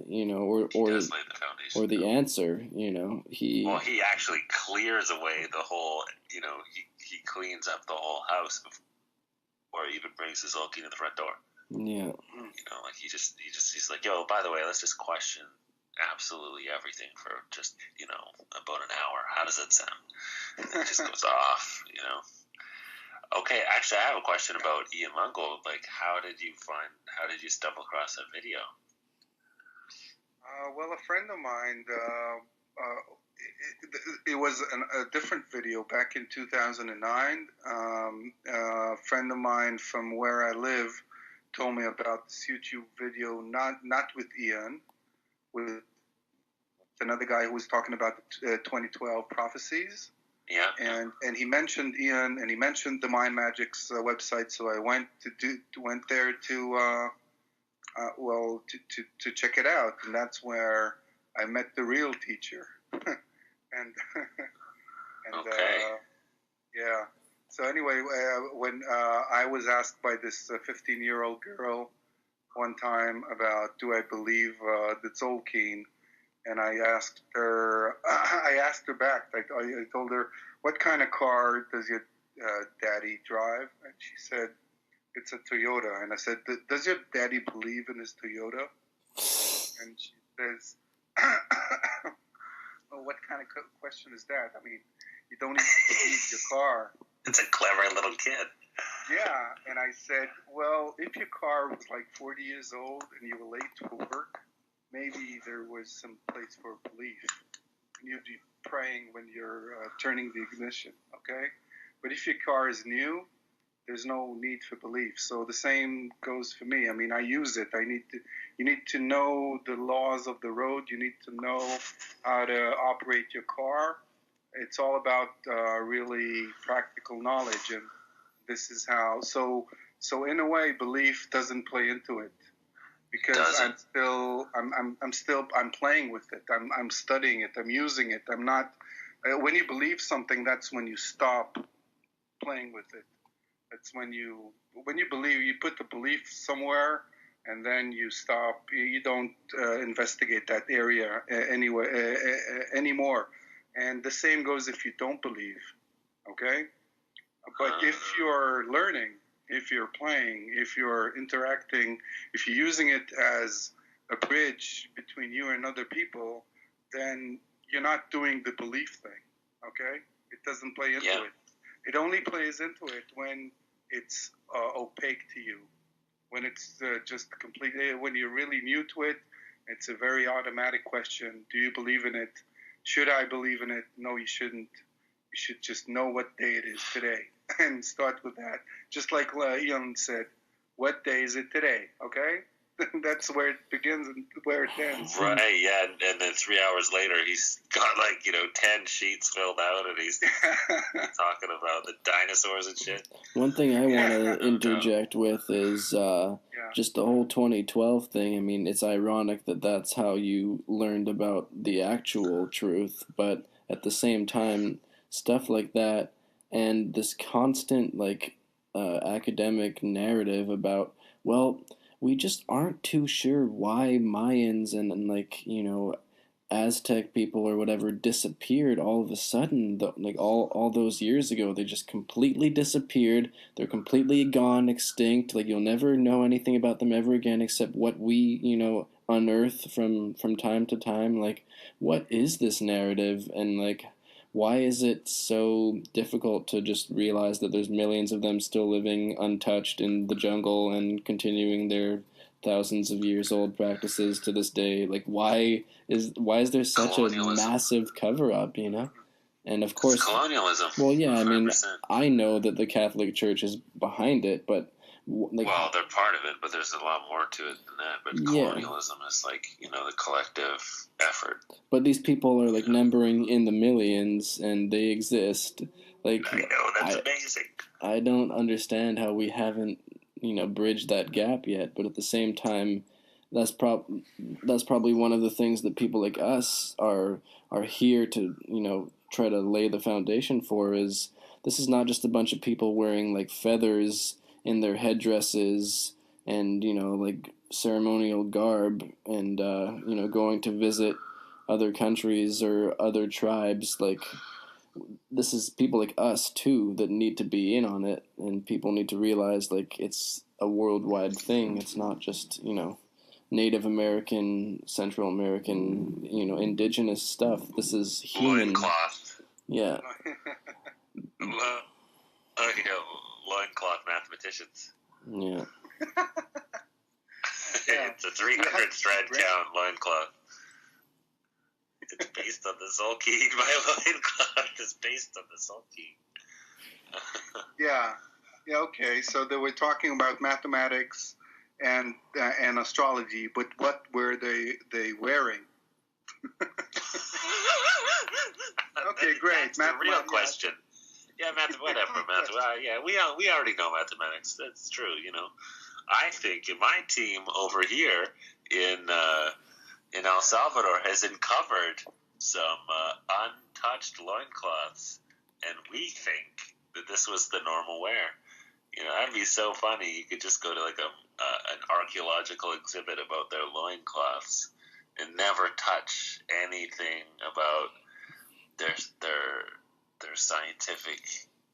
Speaker 3: he does lay the foundation.
Speaker 1: or the answer,
Speaker 3: Well, he actually clears away the whole, he cleans up the whole house before he even brings the Zolkeen to the front door.
Speaker 1: Yeah.
Speaker 3: Like he's like, yo, by the way, let's just question absolutely everything for just, about an hour. How does that sound? And it just goes off. Okay, actually, I have a question about Ian Mungo. Like, how did you stumble across that video?
Speaker 2: Well, a friend of mine, it was a different video back in 2009. A friend of mine from where I live told me about this YouTube video, not with Ian, with another guy who was talking about the 2012 prophecies.
Speaker 3: Yeah.
Speaker 2: And he mentioned Ian, and he mentioned the Mind Magic's website. So I went there to check it out, and that's where I met the real teacher. and
Speaker 3: okay.
Speaker 2: Yeah. So anyway, when I was asked by this 15-year-old girl one time about do I believe the Tzolk'in, and I asked her back. I told her, what kind of car does your daddy drive? And she said, it's a Toyota. And I said, does your daddy believe in his Toyota? And she says, well, what kind of question is that? I mean, you don't need to believe your car.
Speaker 3: It's a clever little kid.
Speaker 2: Yeah. And I said, well, if your car was like 40 years old and you were late to work, maybe there was some place for belief. And you'd be praying when you're turning the ignition, okay? But if your car is new, there's no need for belief. So the same goes for me. I mean, I use it. You need to know the laws of the road. You need to know how to operate your car. It's all about really practical knowledge, and this is how. So in a way, belief doesn't play into it, because I'm playing with it. I'm studying it. I'm using it. I'm not. When you believe something, that's when you stop playing with it. That's when you believe, you put the belief somewhere, and then you stop. You don't investigate that area anymore. And the same goes if you don't believe. Okay, but if you're learning, if you're playing, if you're interacting, if you're using it as a bridge between you and other people, then you're not doing the belief thing, okay? It doesn't play into it. It only plays into it when it's opaque to you, when it's just completely, when you're really new to it. It's a very automatic question. Do you believe in it? Should I believe in it? No, you shouldn't. You should just know what day it is today and start with that. Just like Ian said, what day is it today? Okay? That's where it begins and where it ends.
Speaker 3: Right, yeah. And then 3 hours later, he's got 10 sheets filled out, and he's talking about the dinosaurs and shit.
Speaker 1: One thing I want to interject with is just the whole 2012 thing. I mean, it's ironic that that's how you learned about the actual truth, but at the same time, stuff like that and this constant academic narrative about, well, we just aren't too sure why Mayans and Aztec people or whatever disappeared all of a sudden. All those years ago, they just completely disappeared. They're completely gone, extinct. You'll never know anything about them ever again except what we unearth from time to time. What is this narrative, and why is it so difficult to just realize that there's millions of them still living untouched in the jungle and continuing their thousands of years old practices to this day? Why is there such a massive cover up, And of course,
Speaker 3: it's colonialism.
Speaker 1: Well, yeah,
Speaker 3: 100%.
Speaker 1: I mean, I know that the Catholic Church is behind it, but
Speaker 3: well, they're part of it, but there's a lot more to it than that. But colonialism is the collective effort.
Speaker 1: But these people are numbering in the millions, and they exist.
Speaker 3: I know, that's amazing.
Speaker 1: I don't understand how we haven't bridged that gap yet. But at the same time, that's probably one of the things that people like us are here to try to lay the foundation for. Is this is not just a bunch of people wearing feathers in their headdresses and ceremonial garb and going to visit other countries or other tribes. This is people like us too that need to be in on it, and people need to realize it's a worldwide thing. It's not just Native American, Central American, indigenous stuff. This is human.
Speaker 3: Loincloth.
Speaker 1: Yeah.
Speaker 3: mathematicians.
Speaker 1: Yeah.
Speaker 3: It's a 300 thread count loincloth. It's based on the Zolkeen. My loincloth is based on the Zolkeen.
Speaker 2: Yeah. Okay. So they were talking about mathematics and astrology, but what were they wearing? Okay, great.
Speaker 3: That's the real question. Yeah, whatever. We already know mathematics. That's true. I think my team over here in El Salvador has uncovered some untouched loincloths, and we think that this was the normal wear. That'd be so funny. You could just go to like an archaeological exhibit about their loincloths and never touch anything about their scientific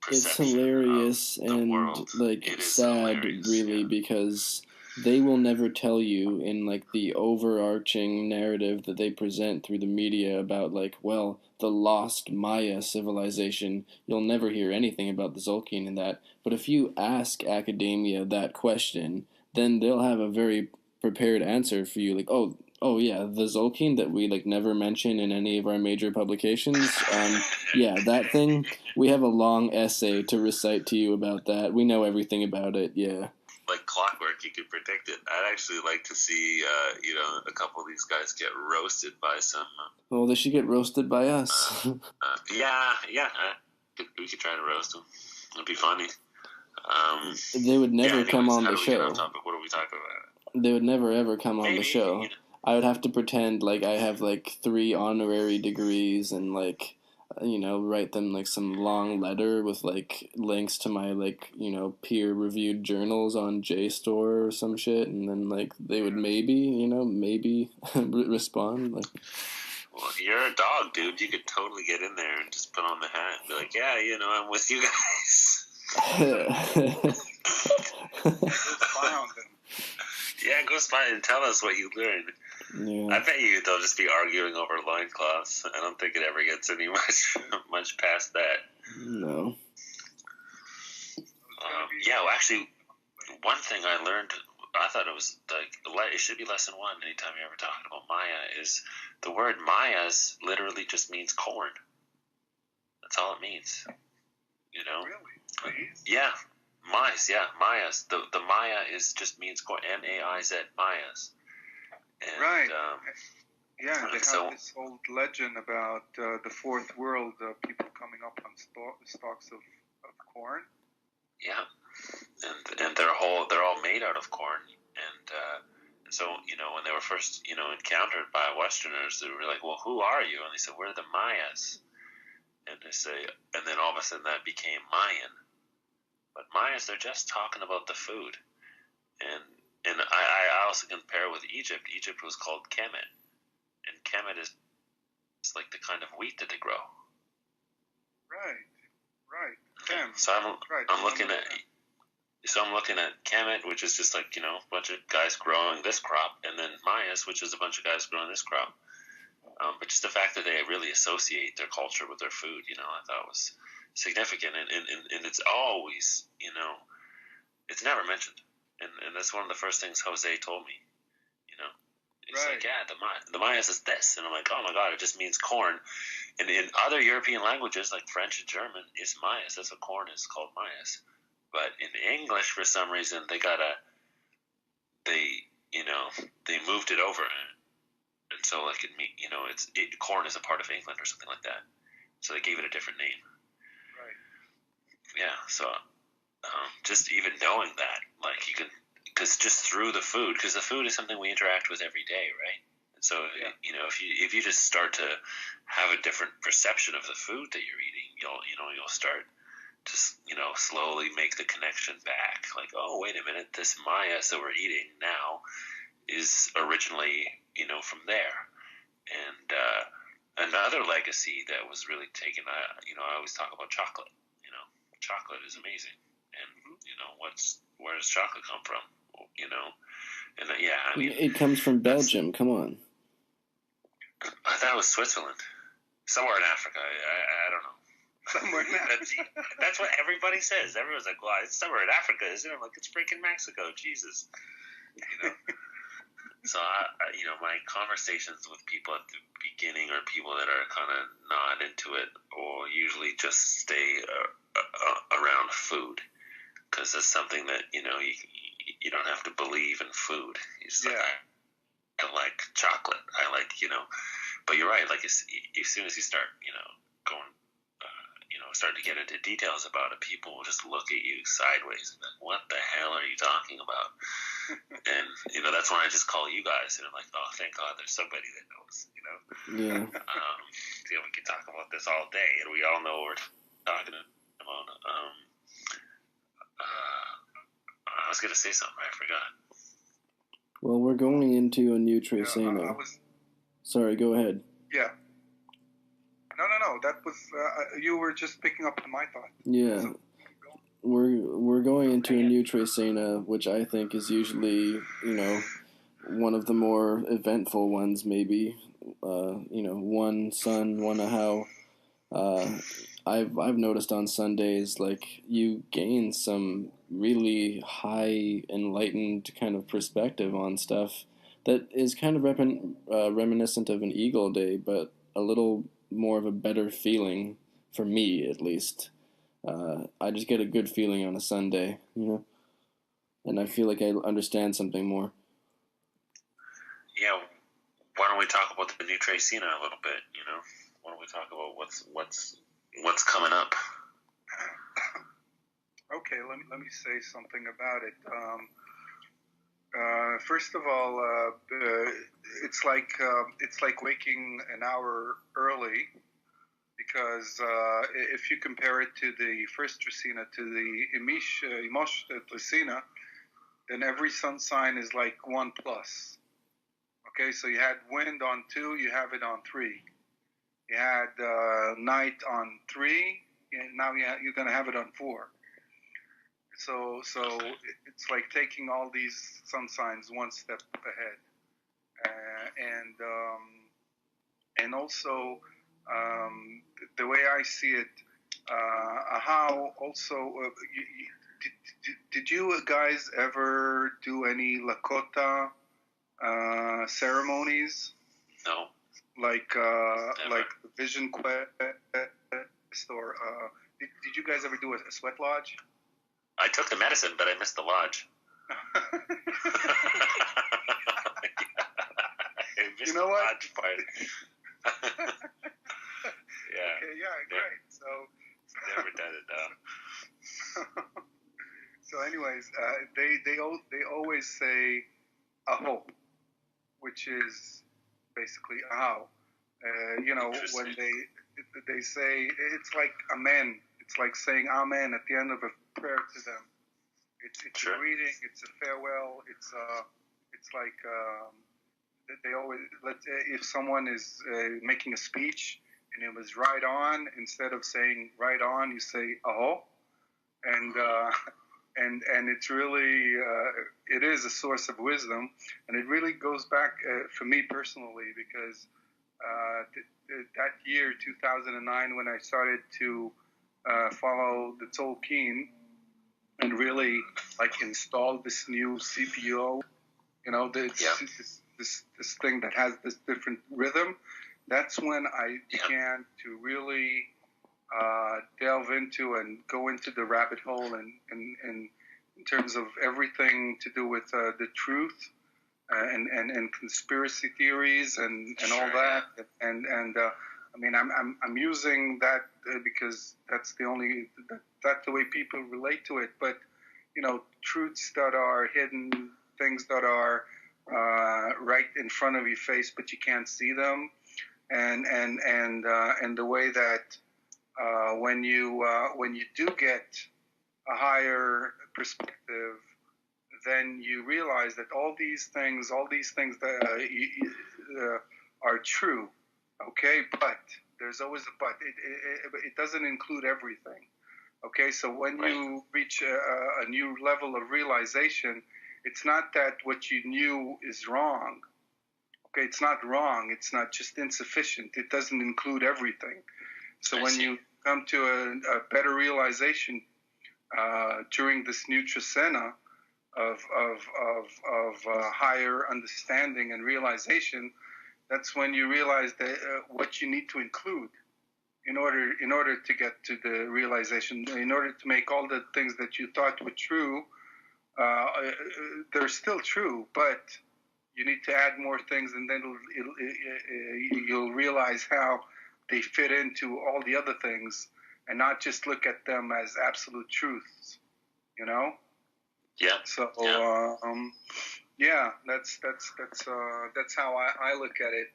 Speaker 3: perception.
Speaker 1: It's hilarious
Speaker 3: of the
Speaker 1: and
Speaker 3: world.
Speaker 1: like
Speaker 3: It is
Speaker 1: sad,
Speaker 3: hilarious,
Speaker 1: really,
Speaker 3: yeah.
Speaker 1: because they will never tell you in like the overarching narrative that they present through the media about like, well, the lost Maya civilization. You'll never hear anything about the Zolkeen in that. But if you ask academia that question, then they'll have a very prepared answer for you. Like, oh yeah, the Zolkeen that we like never mention in any of our major publications. Yeah, that thing. We have a long essay to recite to you about that. We know everything about it. Yeah.
Speaker 3: Like clockwork, you could predict it. I'd actually like to see, a couple of these guys get roasted by some.
Speaker 1: Well, they should get roasted by us.
Speaker 3: Yeah. We could try to roast them. It'd be funny.
Speaker 1: They would never come on
Speaker 3: how
Speaker 1: the
Speaker 3: do we get
Speaker 1: show.
Speaker 3: off topic? What are we talking about?
Speaker 1: They would never ever come on the
Speaker 3: Maybe,
Speaker 1: show. I would have to pretend like I have like 3 honorary degrees and like, write them like some long letter with like links to my like, peer reviewed journals on JSTOR or some shit, and then like they would maybe respond like.
Speaker 3: Well, you're a dog, dude. You could totally get in there and just put on the hat and be like, yeah, I'm with you guys.
Speaker 2: Spy on them.
Speaker 3: Yeah, go spy and tell us what you learned.
Speaker 1: Yeah.
Speaker 3: I bet they'll just be arguing over loincloths. I don't think it ever gets any much past that.
Speaker 1: No.
Speaker 3: Actually, one thing I learned, I thought it was like, it should be lesson 1 anytime you're ever talking about Maya, is the word Mayas literally just means corn. That's all it means.
Speaker 2: Really?
Speaker 3: Yeah. Mayas. The Maya just means corn. M-A-I-Z, Mayas. And,
Speaker 2: right. They have
Speaker 3: so,
Speaker 2: this old legend about the fourth world, people coming up on stalks of corn.
Speaker 3: Yeah, and they're all made out of corn, and so when they were first encountered by Westerners, they were like, well, who are you? And they said, we're the Mayas, and they say, and then all of a sudden that became Mayan, but Mayas, they're just talking about the food, and I also compare with Egypt. Egypt was called Kemet, and Kemet is like the kind of wheat that they grow.
Speaker 2: Right.
Speaker 3: So I'm looking at Kemet, which is just like a bunch of guys growing this crop, and then Mayas, which is a bunch of guys growing this crop. But just the fact that they really associate their culture with their food, I thought was significant, and it's always, it's never mentioned, and that's one of the first things Jose told me. He's like, yeah, the Mayas is this, and I'm like, oh my god, it just means corn. And in other European languages like French and German, it's Mayas. That's what corn is, called Mayas. But in English, for some reason, they moved it over, and so like corn is a part of England or something like that. So they gave it a different name.
Speaker 2: Right.
Speaker 3: Yeah. So just even knowing that, like you can. Because just through the food, because the food is something we interact with every day, right? And so, if you just start to have a different perception of the food that you're eating, you'll start to slowly make the connection back. Like, oh, wait a minute, this Mayas that we're eating now is originally from there. And another legacy that was really taken, I always talk about chocolate. Chocolate is amazing, and where does chocolate come from? And
Speaker 1: it comes from Belgium. Come on.
Speaker 3: I thought it was Switzerland, somewhere in Africa. I don't know.
Speaker 2: Somewhere in Africa.
Speaker 3: That's what everybody says. Everyone's like, well, it's somewhere in Africa, isn't it? I'm like, it's freaking Mexico. Jesus. So, my conversations with people at the beginning are people that are kind of not into it, or usually just stay around food, because it's something that, you don't have to believe in food. It's like, I like chocolate. I like, but you're right. Like, as soon as you start, going, start to get into details about it, people will just look at you sideways and like, what the hell are you talking about? And, that's when I just call you guys, and I'm like, oh, thank God there's somebody that knows,
Speaker 1: Yeah.
Speaker 3: We can talk about this all day, and we all know what we're talking about. I was going to say something, I forgot.
Speaker 1: Well, we're going into a new Tracena. Sorry, go ahead.
Speaker 2: Yeah. No. That was you were just picking up on my thought.
Speaker 1: Yeah.
Speaker 2: So,
Speaker 1: we're going into a new Tracena, which I think is usually, one of the more eventful ones, maybe. One sun, one ahau. I've noticed on Sundays, like, you gain some really high, enlightened kind of perspective on stuff that is kind of reminiscent of an Eagle Day, but a little more of a better feeling, for me at least. I just get a good feeling on a Sunday, and I feel like I understand something more.
Speaker 3: Yeah, why don't we talk about the new Tracena a little bit? Why don't we talk about what's coming up?
Speaker 2: Okay, let me say something about it. First of all, it's like waking an hour early, because if you compare it to the first Tracena, to the Imosh Tracena, then every sun sign is like 1+. Okay, so you had wind on 2, you have it on 3. You had night on 3, and now you're going to have it on 4. So it's like taking all these sun signs one step ahead, and also the way I see it, how also did you guys ever do any Lakota ceremonies?
Speaker 3: No.
Speaker 2: Like Vision Quest, or did you guys ever do a sweat lodge?
Speaker 3: I took the medicine, but I missed the lodge.
Speaker 2: You know what?
Speaker 3: Lodge part. Yeah.
Speaker 2: Okay, yeah, great. So
Speaker 3: never done it though.
Speaker 2: So, anyways, they always say aho, which is basically ahau. When they say, it's like amen. It's like saying amen at the end of a prayer to them. It's
Speaker 3: sure.
Speaker 2: A greeting. It's a farewell. It's like they always if someone is making a speech and it was right on, instead of saying right on, you say aho, and it's really it is a source of wisdom, and it really goes back for me personally, because that year 2009, when I started to follow the Tolkien and really install this new CPO, this thing that has this different rhythm. That's when I began to really delve into and go into the rabbit hole, and in terms of everything to do with the truth and conspiracy theories and all that. And I mean, I'm using that because that's the way people relate to it. But truths that are hidden, things that are right in front of your face, but you can't see them, and the way that when you do get a higher perspective, then you realize that all these things that are true. Okay, but there's always a but. It doesn't include everything. Okay, so when you reach a new level of realization, it's not that what you knew is wrong. Okay, it's not wrong. It's not just insufficient. It doesn't include everything. So when you come to a better realization during this new Trisena of higher understanding and realization, that's when you realize that what you need to include in order to get to the realization, in order to make all the things that you thought were true, they're still true, but you need to add more things, and then you'll realize how they fit into all the other things, and not just look at them as absolute truths, you know?
Speaker 3: Yeah.
Speaker 2: So, that's how I look at it,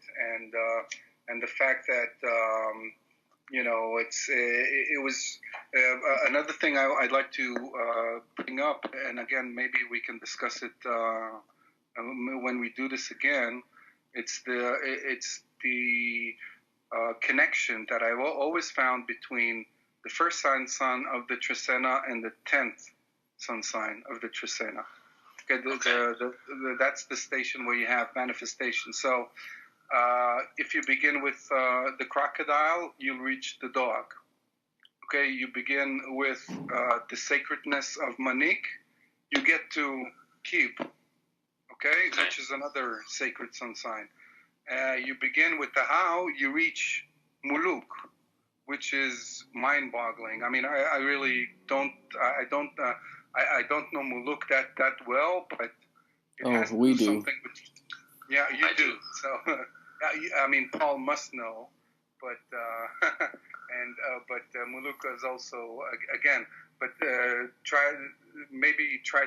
Speaker 2: and the fact that it was another thing I'd like to bring up, and again maybe we can discuss it when we do this again. It's the connection that I've always found between the first sun of the Trisena and the 10th sun sign of the Trisena. Okay. That's the station where you have manifestation. So if you begin with the crocodile, you'll reach the dog. Okay, you begin with the sacredness of Manik, you get to Kib, okay, which is another sacred sun sign. You begin with the How, you reach Muluk, which is mind-boggling. I mean, I really don't, I don't know Muluk that well, but it has to do something with, yeah, you do. So, I mean, Paul must know, but Muluk is also again. But try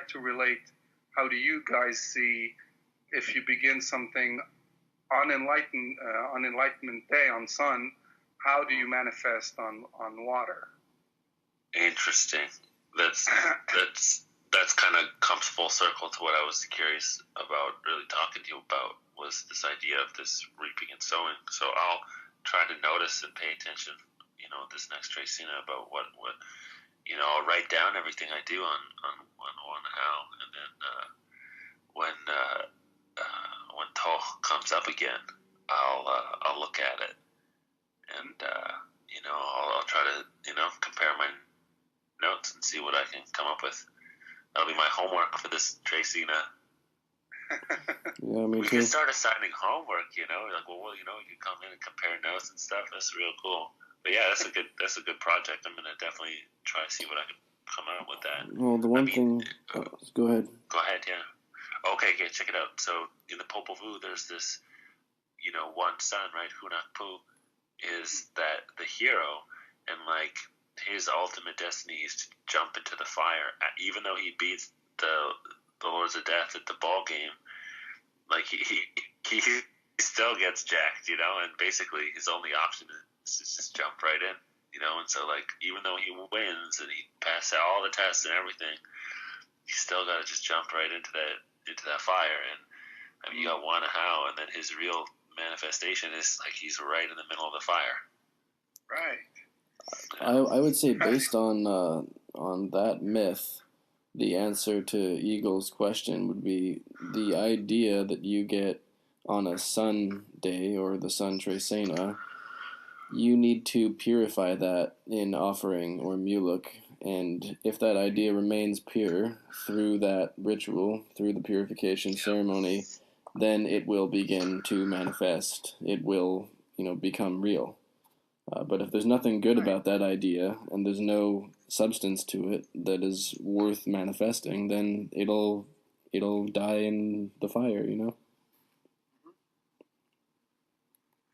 Speaker 2: to relate. How do you guys see if you begin something on Enlightenment Day on Sun? How do you manifest on water?
Speaker 3: Interesting. That's kind of comes full circle to what I was curious about, really talking to you about, was this idea of this reaping and sowing. So I'll try to notice and pay attention, this next Trisena about what I'll write down everything I do on one how, and then when Toch comes up again, I'll look at it, and I'll try to compare my notes and see what I can come up with. That'll be my homework for this Trisena.
Speaker 1: Yeah, me
Speaker 3: we
Speaker 1: too.
Speaker 3: can start assigning homework, you can come in and compare notes and stuff. That's real cool. But yeah, that's a good project. I'm gonna definitely try to see what I can come out with that.
Speaker 1: Well, the one thing. Go ahead.
Speaker 3: Go ahead, yeah. Okay, check it out. So in the Popol Vuh, there's this, one son, right? Hunak Pu is that the hero, and like his ultimate destiny is to jump into the fire, even though he beats the Lords of Death at the ball game. Like he still gets jacked, and basically his only option is to just jump right in, and so like even though he wins and he passes all the tests and everything, he still got to just jump right into that fire. And I mean, you got one how, and then his real manifestation is like he's right in the middle of the fire.
Speaker 2: Right.
Speaker 1: I would say based on that myth, the answer to Eagle's question would be the idea that you get on a sun day or the sun Trisena. You need to purify that in offering or muluk, and if that idea remains pure through that ritual, through the purification ceremony, then it will begin to manifest. It will, become real. But if there's nothing good about that idea and there's no substance to it that is worth manifesting, then it'll die in the fire,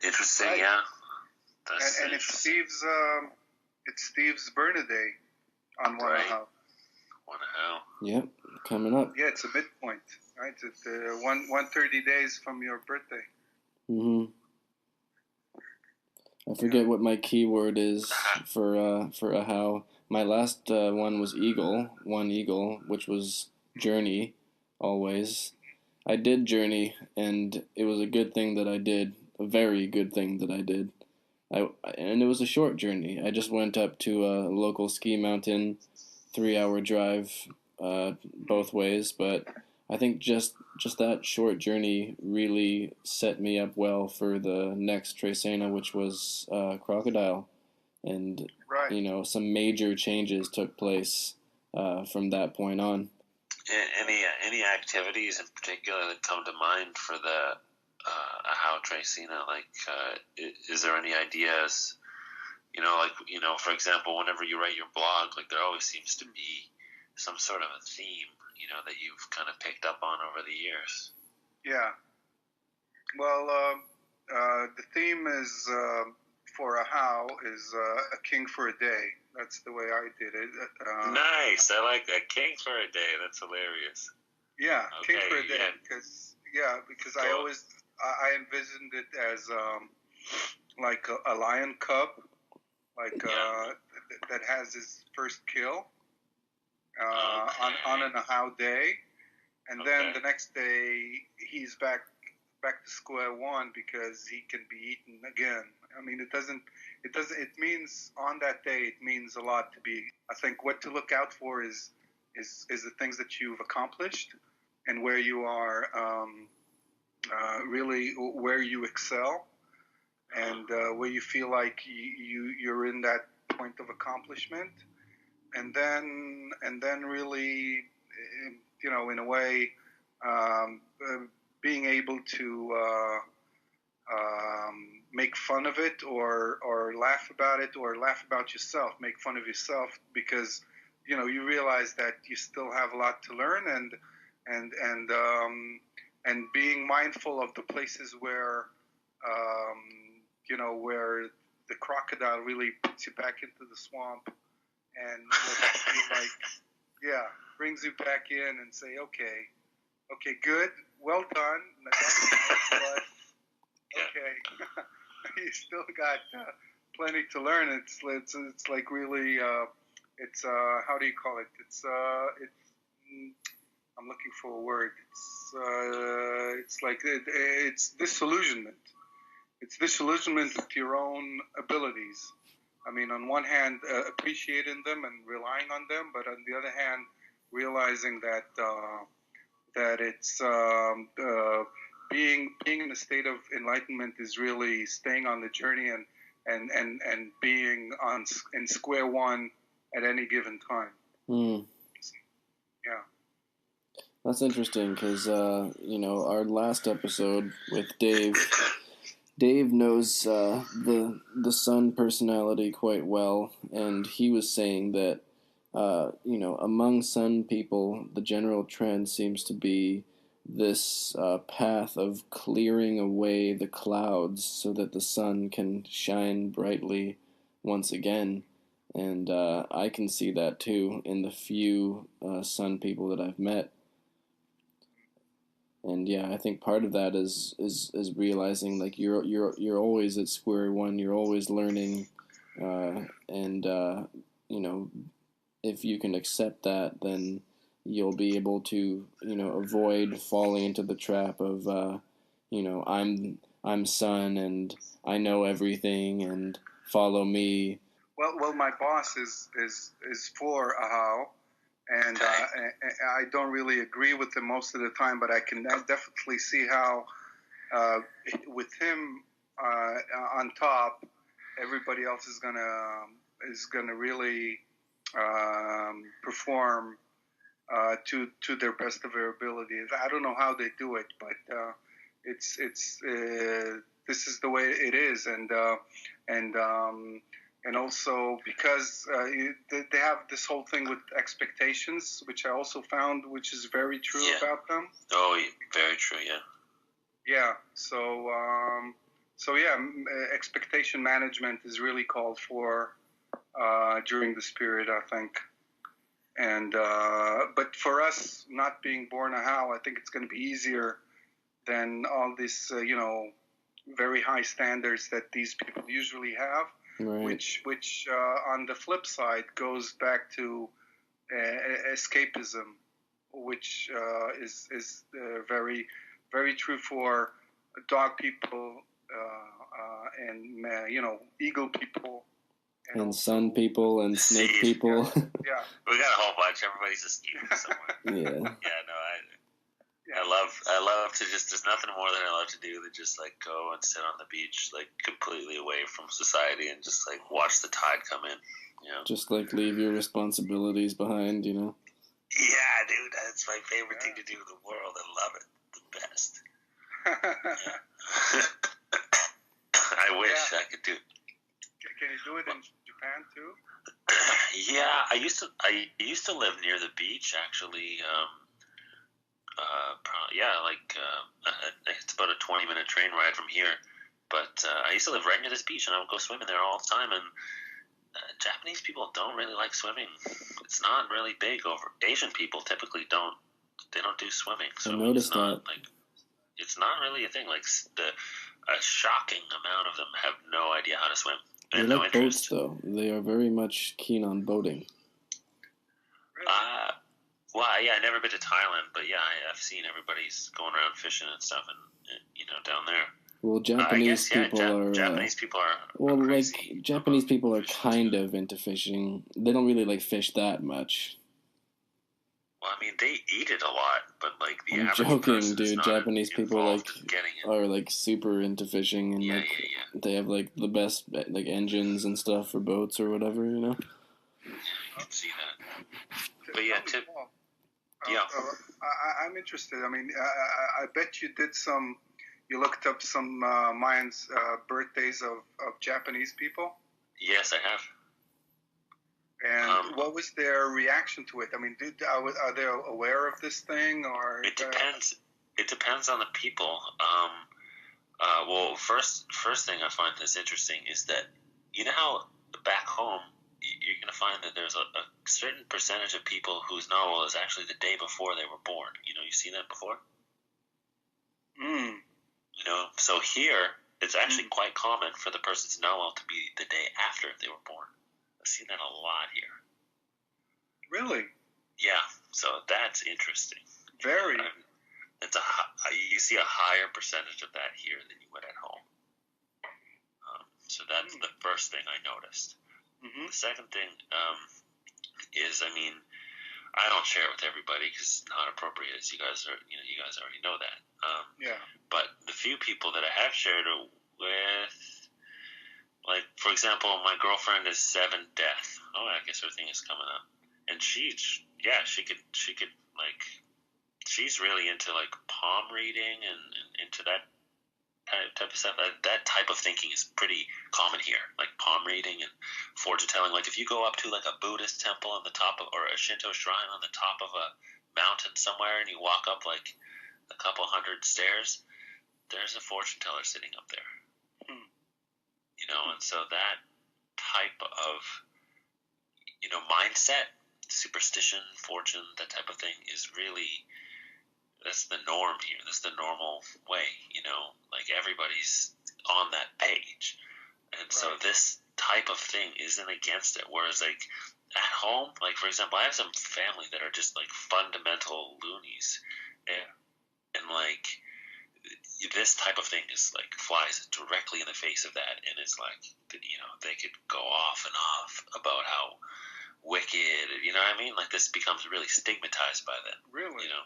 Speaker 3: Interesting,
Speaker 2: right.
Speaker 3: Yeah.
Speaker 2: And it's Steve's birthday on one how.
Speaker 3: One how.
Speaker 1: Yep, coming up.
Speaker 2: Yeah, it's a midpoint, right? It's 130 days from your birthday.
Speaker 1: Mm-hmm. I forget what my keyword is for a how. My last one was one eagle, which was journey, always. I did journey, and it was a good thing that I did, a very good thing that I did. And it was a short journey. I just went up to a local ski mountain, 3-hour drive, both ways. But I think just that short journey really set me up well for the next Trisena, which was crocodile. And you know, some major changes took place from that point on.
Speaker 3: Any activities in particular that come to mind for the Ahau Tricina? Like, is there any ideas? You know, like, you know, for example, whenever you write your blog, like there always seems to be some sort of a theme, you know, that you've kind of picked up on over the years.
Speaker 2: Yeah. Well, the theme is for Ahau is a king for a day. That's the way I did it.
Speaker 3: Nice. I like that. King for a day. That's hilarious.
Speaker 2: Yeah,
Speaker 3: Okay,
Speaker 2: king for a day.
Speaker 3: yeah.
Speaker 2: Because
Speaker 3: Cool.
Speaker 2: I envisioned it as like a lion cub, like that has his first kill on an Ahau day, and then the next day he's back to square one because he can be eaten again. I mean, it means on that day it means a lot to be. I think what to look out for is the things that you've accomplished and where you are really where you excel and where you feel like you're in that point of accomplishment, and then really, you know, in a way, being able to make fun of it or laugh about it or laugh about yourself, make fun of yourself because, you know, you realize that you still have a lot to learn and being mindful of the places where, you know, where the crocodile really puts you back into the swamp and lets you feel like, yeah, brings you back in and say, okay, good, well done, but okay, you still got plenty to learn. It's like really, it's how do you call it? It's I'm looking for a word. It's like it's disillusionment. It's disillusionment with your own abilities. I mean, on one hand, appreciating them and relying on them, but on the other hand, realizing that it's being in a state of enlightenment is really staying on the journey and being in square one at any given time. Yeah.
Speaker 1: That's interesting because, you know, our last episode with Dave knows the Sun personality quite well, and he was saying that, you know, among Sun people, the general trend seems to be this path of clearing away the clouds so that the sun can shine brightly once again. And I can see that too in the few Sun people that I've met. And yeah, I think part of that is realizing like you're always at square one. You're always learning, and you know, if you can accept that, then you'll be able to, you know, avoid falling into the trap of, you know, I'm Sun and I know everything and follow me.
Speaker 2: Well, my boss is for Ahau. And I don't really agree with him most of the time, but I can definitely see how with him on top, everybody else is gonna really perform to their best of their abilities. I don't know how they do it, but it's this is the way it is, and also because they have this whole thing with expectations, which I also found, which is very true about them.
Speaker 3: Oh, very true. Yeah.
Speaker 2: Yeah. So yeah, expectation management is really called for during this period, I think. And but for us, not being born Ahau, I think it's going to be easier than all these, you know, very high standards that these people usually have.
Speaker 1: Right.
Speaker 2: Which on the flip side goes back to escapism, which is very, very true for dog people and you know, eagle people
Speaker 1: and Sun people and snake people.
Speaker 2: Yeah.
Speaker 3: We got a whole bunch. Everybody's escaping somewhere.
Speaker 1: Yeah.
Speaker 3: Yeah. No, I I love to just. There's nothing more that I love to do than just like go and sit on the beach, like completely away from society, and just like watch the tide come in. You know,
Speaker 1: Just like leave your responsibilities behind, you know.
Speaker 3: yeah, dude, that's my favorite thing to do in the world. I love it, the best. Yeah. I wish I could do.
Speaker 2: Can you do it in Japan too?
Speaker 3: Yeah, I used to live near the beach actually. It's about a 20-minute train ride from here. But I used to live right near this beach, and I would go swimming there all the time. And Japanese people don't really like swimming. It's not really big over. Asian people typically don't. They don't do swimming. So
Speaker 1: I noticed
Speaker 3: it's not,
Speaker 1: that.
Speaker 3: like, it's not really a thing. Like a shocking amount of them have no idea how to swim.
Speaker 1: They
Speaker 3: And no
Speaker 1: like
Speaker 3: interest.
Speaker 1: boats, though. They are very much keen on boating.
Speaker 2: Really?
Speaker 3: Well, yeah, I've never been to Thailand, but yeah, I've seen everybody's going around fishing and stuff, and down there.
Speaker 1: Well, Japanese people are.
Speaker 3: Japanese people are.
Speaker 1: Well,
Speaker 3: crazy.
Speaker 1: like Japanese people are kind of into fishing. They don't really like fish that much.
Speaker 3: Well, I mean, they eat it a lot, but like the
Speaker 1: I'm
Speaker 3: average
Speaker 1: joking,
Speaker 3: person is
Speaker 1: dude.
Speaker 3: not
Speaker 1: Japanese people
Speaker 3: involved in getting it.
Speaker 1: are like super into fishing, and
Speaker 3: Yeah,
Speaker 1: like
Speaker 3: yeah.
Speaker 1: they have like the best like engines and stuff for boats or whatever, you know.
Speaker 3: Yeah, you can see that. But yeah,
Speaker 2: Yeah. I'm interested. I mean, I bet you did some. You looked up some Mayans birthdays of Japanese people.
Speaker 3: Yes, I have.
Speaker 2: And what was their reaction to it? I mean, are they aware of this thing, or
Speaker 3: it depends? It depends on the people. Well, first thing I find that's interesting is that you know how back home you're going to find that there's a certain percentage of people whose Noel is actually the day before they were born. You know, you've seen that before?
Speaker 2: Mm.
Speaker 3: You know, so here, it's actually quite common for the person's Noel to be the day after they were born. I've seen that a lot here.
Speaker 2: Really?
Speaker 3: Yeah, so that's interesting.
Speaker 2: Very.
Speaker 3: You see a higher percentage of that here than you would at home. So that's the first thing I noticed.
Speaker 2: Mm-hmm.
Speaker 3: The second thing is, I mean, I don't share it with everybody because it's not appropriate. As you guys already know that.
Speaker 2: Yeah.
Speaker 3: But the few people that I have shared it with, like for example, my girlfriend is 7 Death. Oh, I guess her thing is coming up, and she could like, she's really into like palm reading and into that type of stuff. That type of thinking is pretty common here, like palm reading and fortune telling. Like if you go up to like a Buddhist temple on the top of, or a Shinto shrine on the top of a mountain somewhere, and you walk up like a couple hundred stairs, there's a fortune teller sitting up there. You know, and so that type of, you know, mindset, superstition, fortune, that type of thing is really, that's the norm here. That's the normal way, you know, like everybody's on that page. And so this type of thing isn't against it. Whereas like at home, like for example, I have some family that are just like fundamental loonies, and like this type of thing is like flies directly in the face of that, and it's like, you know, they could go off and off about how wicked, you know what I mean? Like this becomes really stigmatized by that.
Speaker 2: Really?
Speaker 3: You know?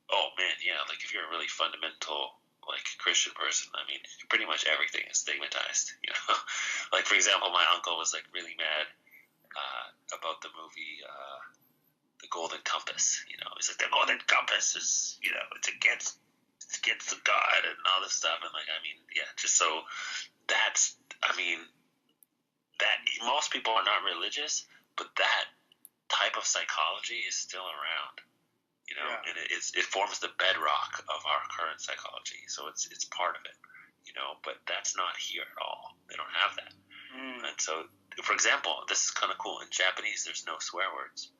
Speaker 3: Oh man, yeah. Like if you're a really fundamental like Christian person, I mean, pretty much everything is stigmatized. You know, like for example, my uncle was like really mad about the movie The Golden Compass. You know, he's like, the Golden Compass is, you know, it's against the God and all this stuff. And like, I mean, yeah, just so that's, I mean, that most people are not religious, but that type of psychology is still around. You know, and it forms the bedrock of our current psychology. So it's part of it, you know, but that's not here at all. They don't have that. And so, for example, this is kind of cool. In Japanese, there's no swear words.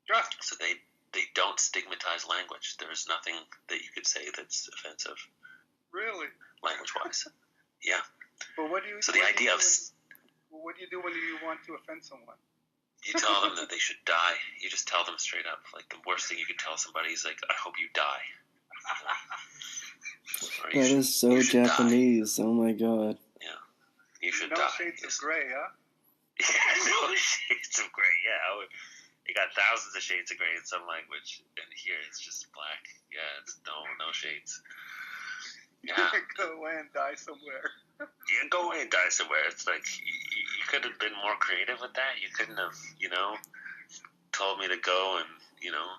Speaker 2: Yeah.
Speaker 3: So they don't stigmatize language. There's nothing that you could say that's offensive.
Speaker 2: Really?
Speaker 3: Language-wise. Yeah.
Speaker 2: But what do you?
Speaker 3: So the idea of
Speaker 2: what do you do when you want to offend someone?
Speaker 3: You tell them that they should die. You just tell them straight up. Like the worst thing you could tell somebody is like, I hope you die.
Speaker 1: That is so Japanese. Die. Oh my god.
Speaker 3: Yeah. You should
Speaker 2: no
Speaker 3: die.
Speaker 2: Shades of gray, huh?
Speaker 3: Yeah, no shades of gray. Yeah. you got thousands of shades of gray in some language, and here it's just black. Yeah, it's no shades. Yeah.
Speaker 2: Go away and die somewhere.
Speaker 3: Yeah, go away and die somewhere. It's like you could have been more creative with that. You couldn't have, told me to go and,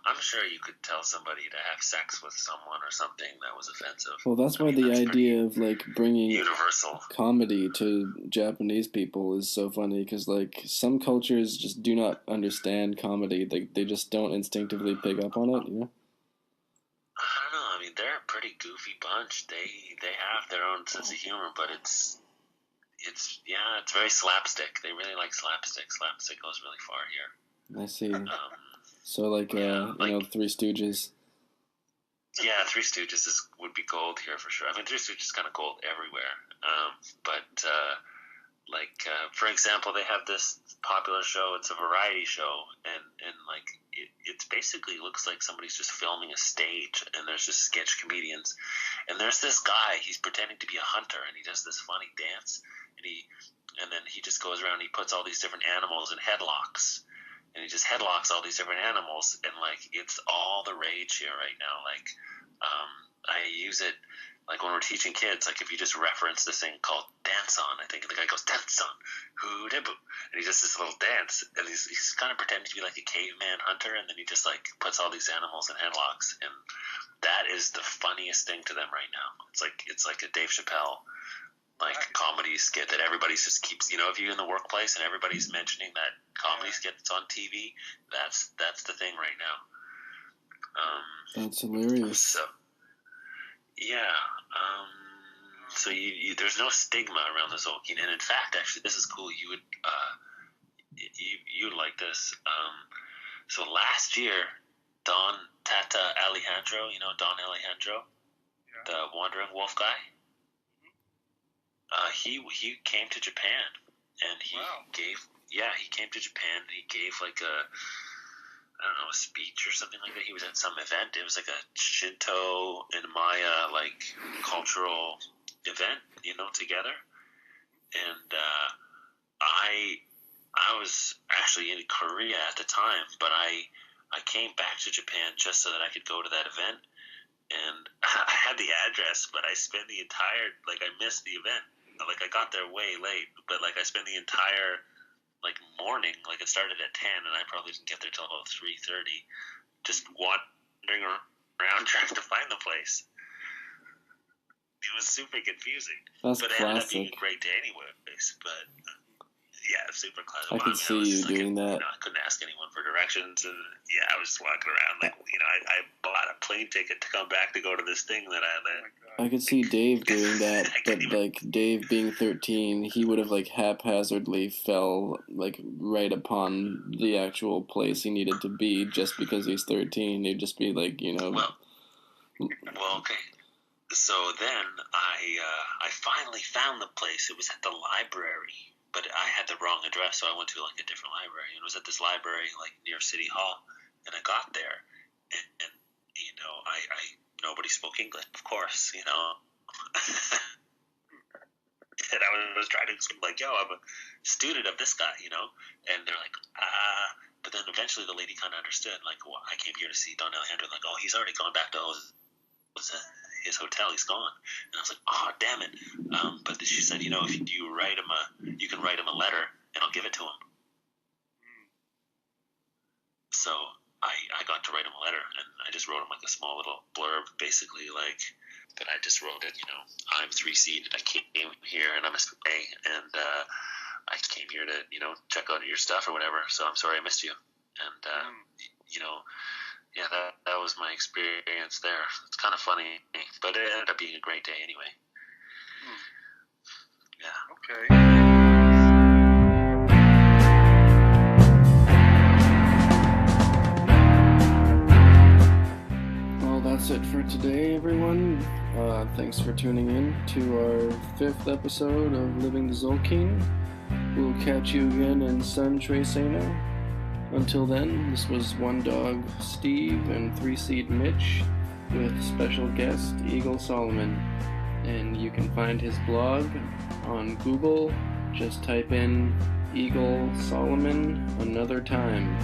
Speaker 3: I'm sure you could tell somebody to have sex with someone or something that was offensive.
Speaker 1: Well, that's why the idea of like bringing
Speaker 3: universal
Speaker 1: comedy to Japanese people is so funny, because like some cultures just do not understand comedy. They just don't instinctively pick up on it,
Speaker 3: I don't know. I mean, they're a pretty goofy bunch. They have their own sense of humor, but it's very slapstick. They really like slapstick. Slapstick goes really far here.
Speaker 1: I see. So like Three Stooges.
Speaker 3: Yeah, Three Stooges would be gold here for sure. I mean, Three Stooges is kind of gold everywhere. For example, they have this popular show. It's a variety show, and like it basically looks like somebody's just filming a stage, and there's just sketch comedians, and there's this guy. He's pretending to be a hunter, and he does this funny dance, and then he just goes around. And he puts all these different animals in headlocks. And he just headlocks all these different animals, and like it's all the rage here right now. Like, I use it like when we're teaching kids. Like if you just reference this thing called dance on, I think the guy goes dance on, hoo de boo, and he does this little dance, and he's kind of pretending to be like a caveman hunter, and then he just like puts all these animals in headlocks, and that is the funniest thing to them right now. It's like a Dave Chappelle comedy skit that everybody just keeps, if you're in the workplace and everybody's mentioning that comedy skit that's on TV, that's the thing right now.
Speaker 1: That's hilarious.
Speaker 3: So, yeah. So there's no stigma around the Zolkeen, and in fact, actually, this is cool. You would like this. So last year, Don Tata Alejandro, Don Alejandro, the Wandering Wolf guy. He came to Japan, and he came to Japan, and he gave like a speech or something like that. He was at some event. It was like a Shinto and Maya cultural event, together. And I was actually in Korea at the time, but I came back to Japan just so that I could go to that event. And I had the address, but I spent the entire I missed the event. I got there way late, but I spent the entire morning. It started at 10, and I probably didn't get there till about 3:30, just wandering around trying to find the place. It was super confusing.
Speaker 1: That's
Speaker 3: but
Speaker 1: classic.
Speaker 3: It ended up being a great day anyways. But yeah, super classic.
Speaker 1: I could see you doing that.
Speaker 3: I couldn't ask anyone for directions, and I was just walking around I bought a plane ticket to come back to go to this thing that
Speaker 1: I could see Dave doing that, but Dave being 13, he would have haphazardly fell right upon the actual place he needed to be just because he's 13. He'd just be
Speaker 3: Well, okay. So then I finally found the place. It was at the library. But I had the wrong address, so I went to a different library, and it was at this library near City Hall. And I got there, and nobody spoke English, of course, And I was trying to explain, I'm a student of this guy, And they're like, But then eventually the lady kind of understood, I came here to see Don Alejandro. He's already gone back to his hotel. He's gone. And I was like, oh, damn it. But she said, if you write him you can write him a letter, and I'll give it to him. So I got to write him a letter, and I just wrote him a small little blurb, basically that I just wrote it, I'm 3C, I came here, and I'm a A, and I came here to, check out your stuff or whatever, so I'm sorry I missed you. And, that was my experience there. It's kind of funny, but it ended up being a great day anyway. Yeah.
Speaker 2: Okay.
Speaker 1: That's it for today, everyone. Thanks for tuning in to our 5th episode of Living the Zolkeen. We'll catch you again in Sun Tresena. Until then, this was One Dog Steve and 3Seed Mitch with special guest Eagle Solomon. And you can find his blog on Google. Just type in Eagle Solomon Another Time.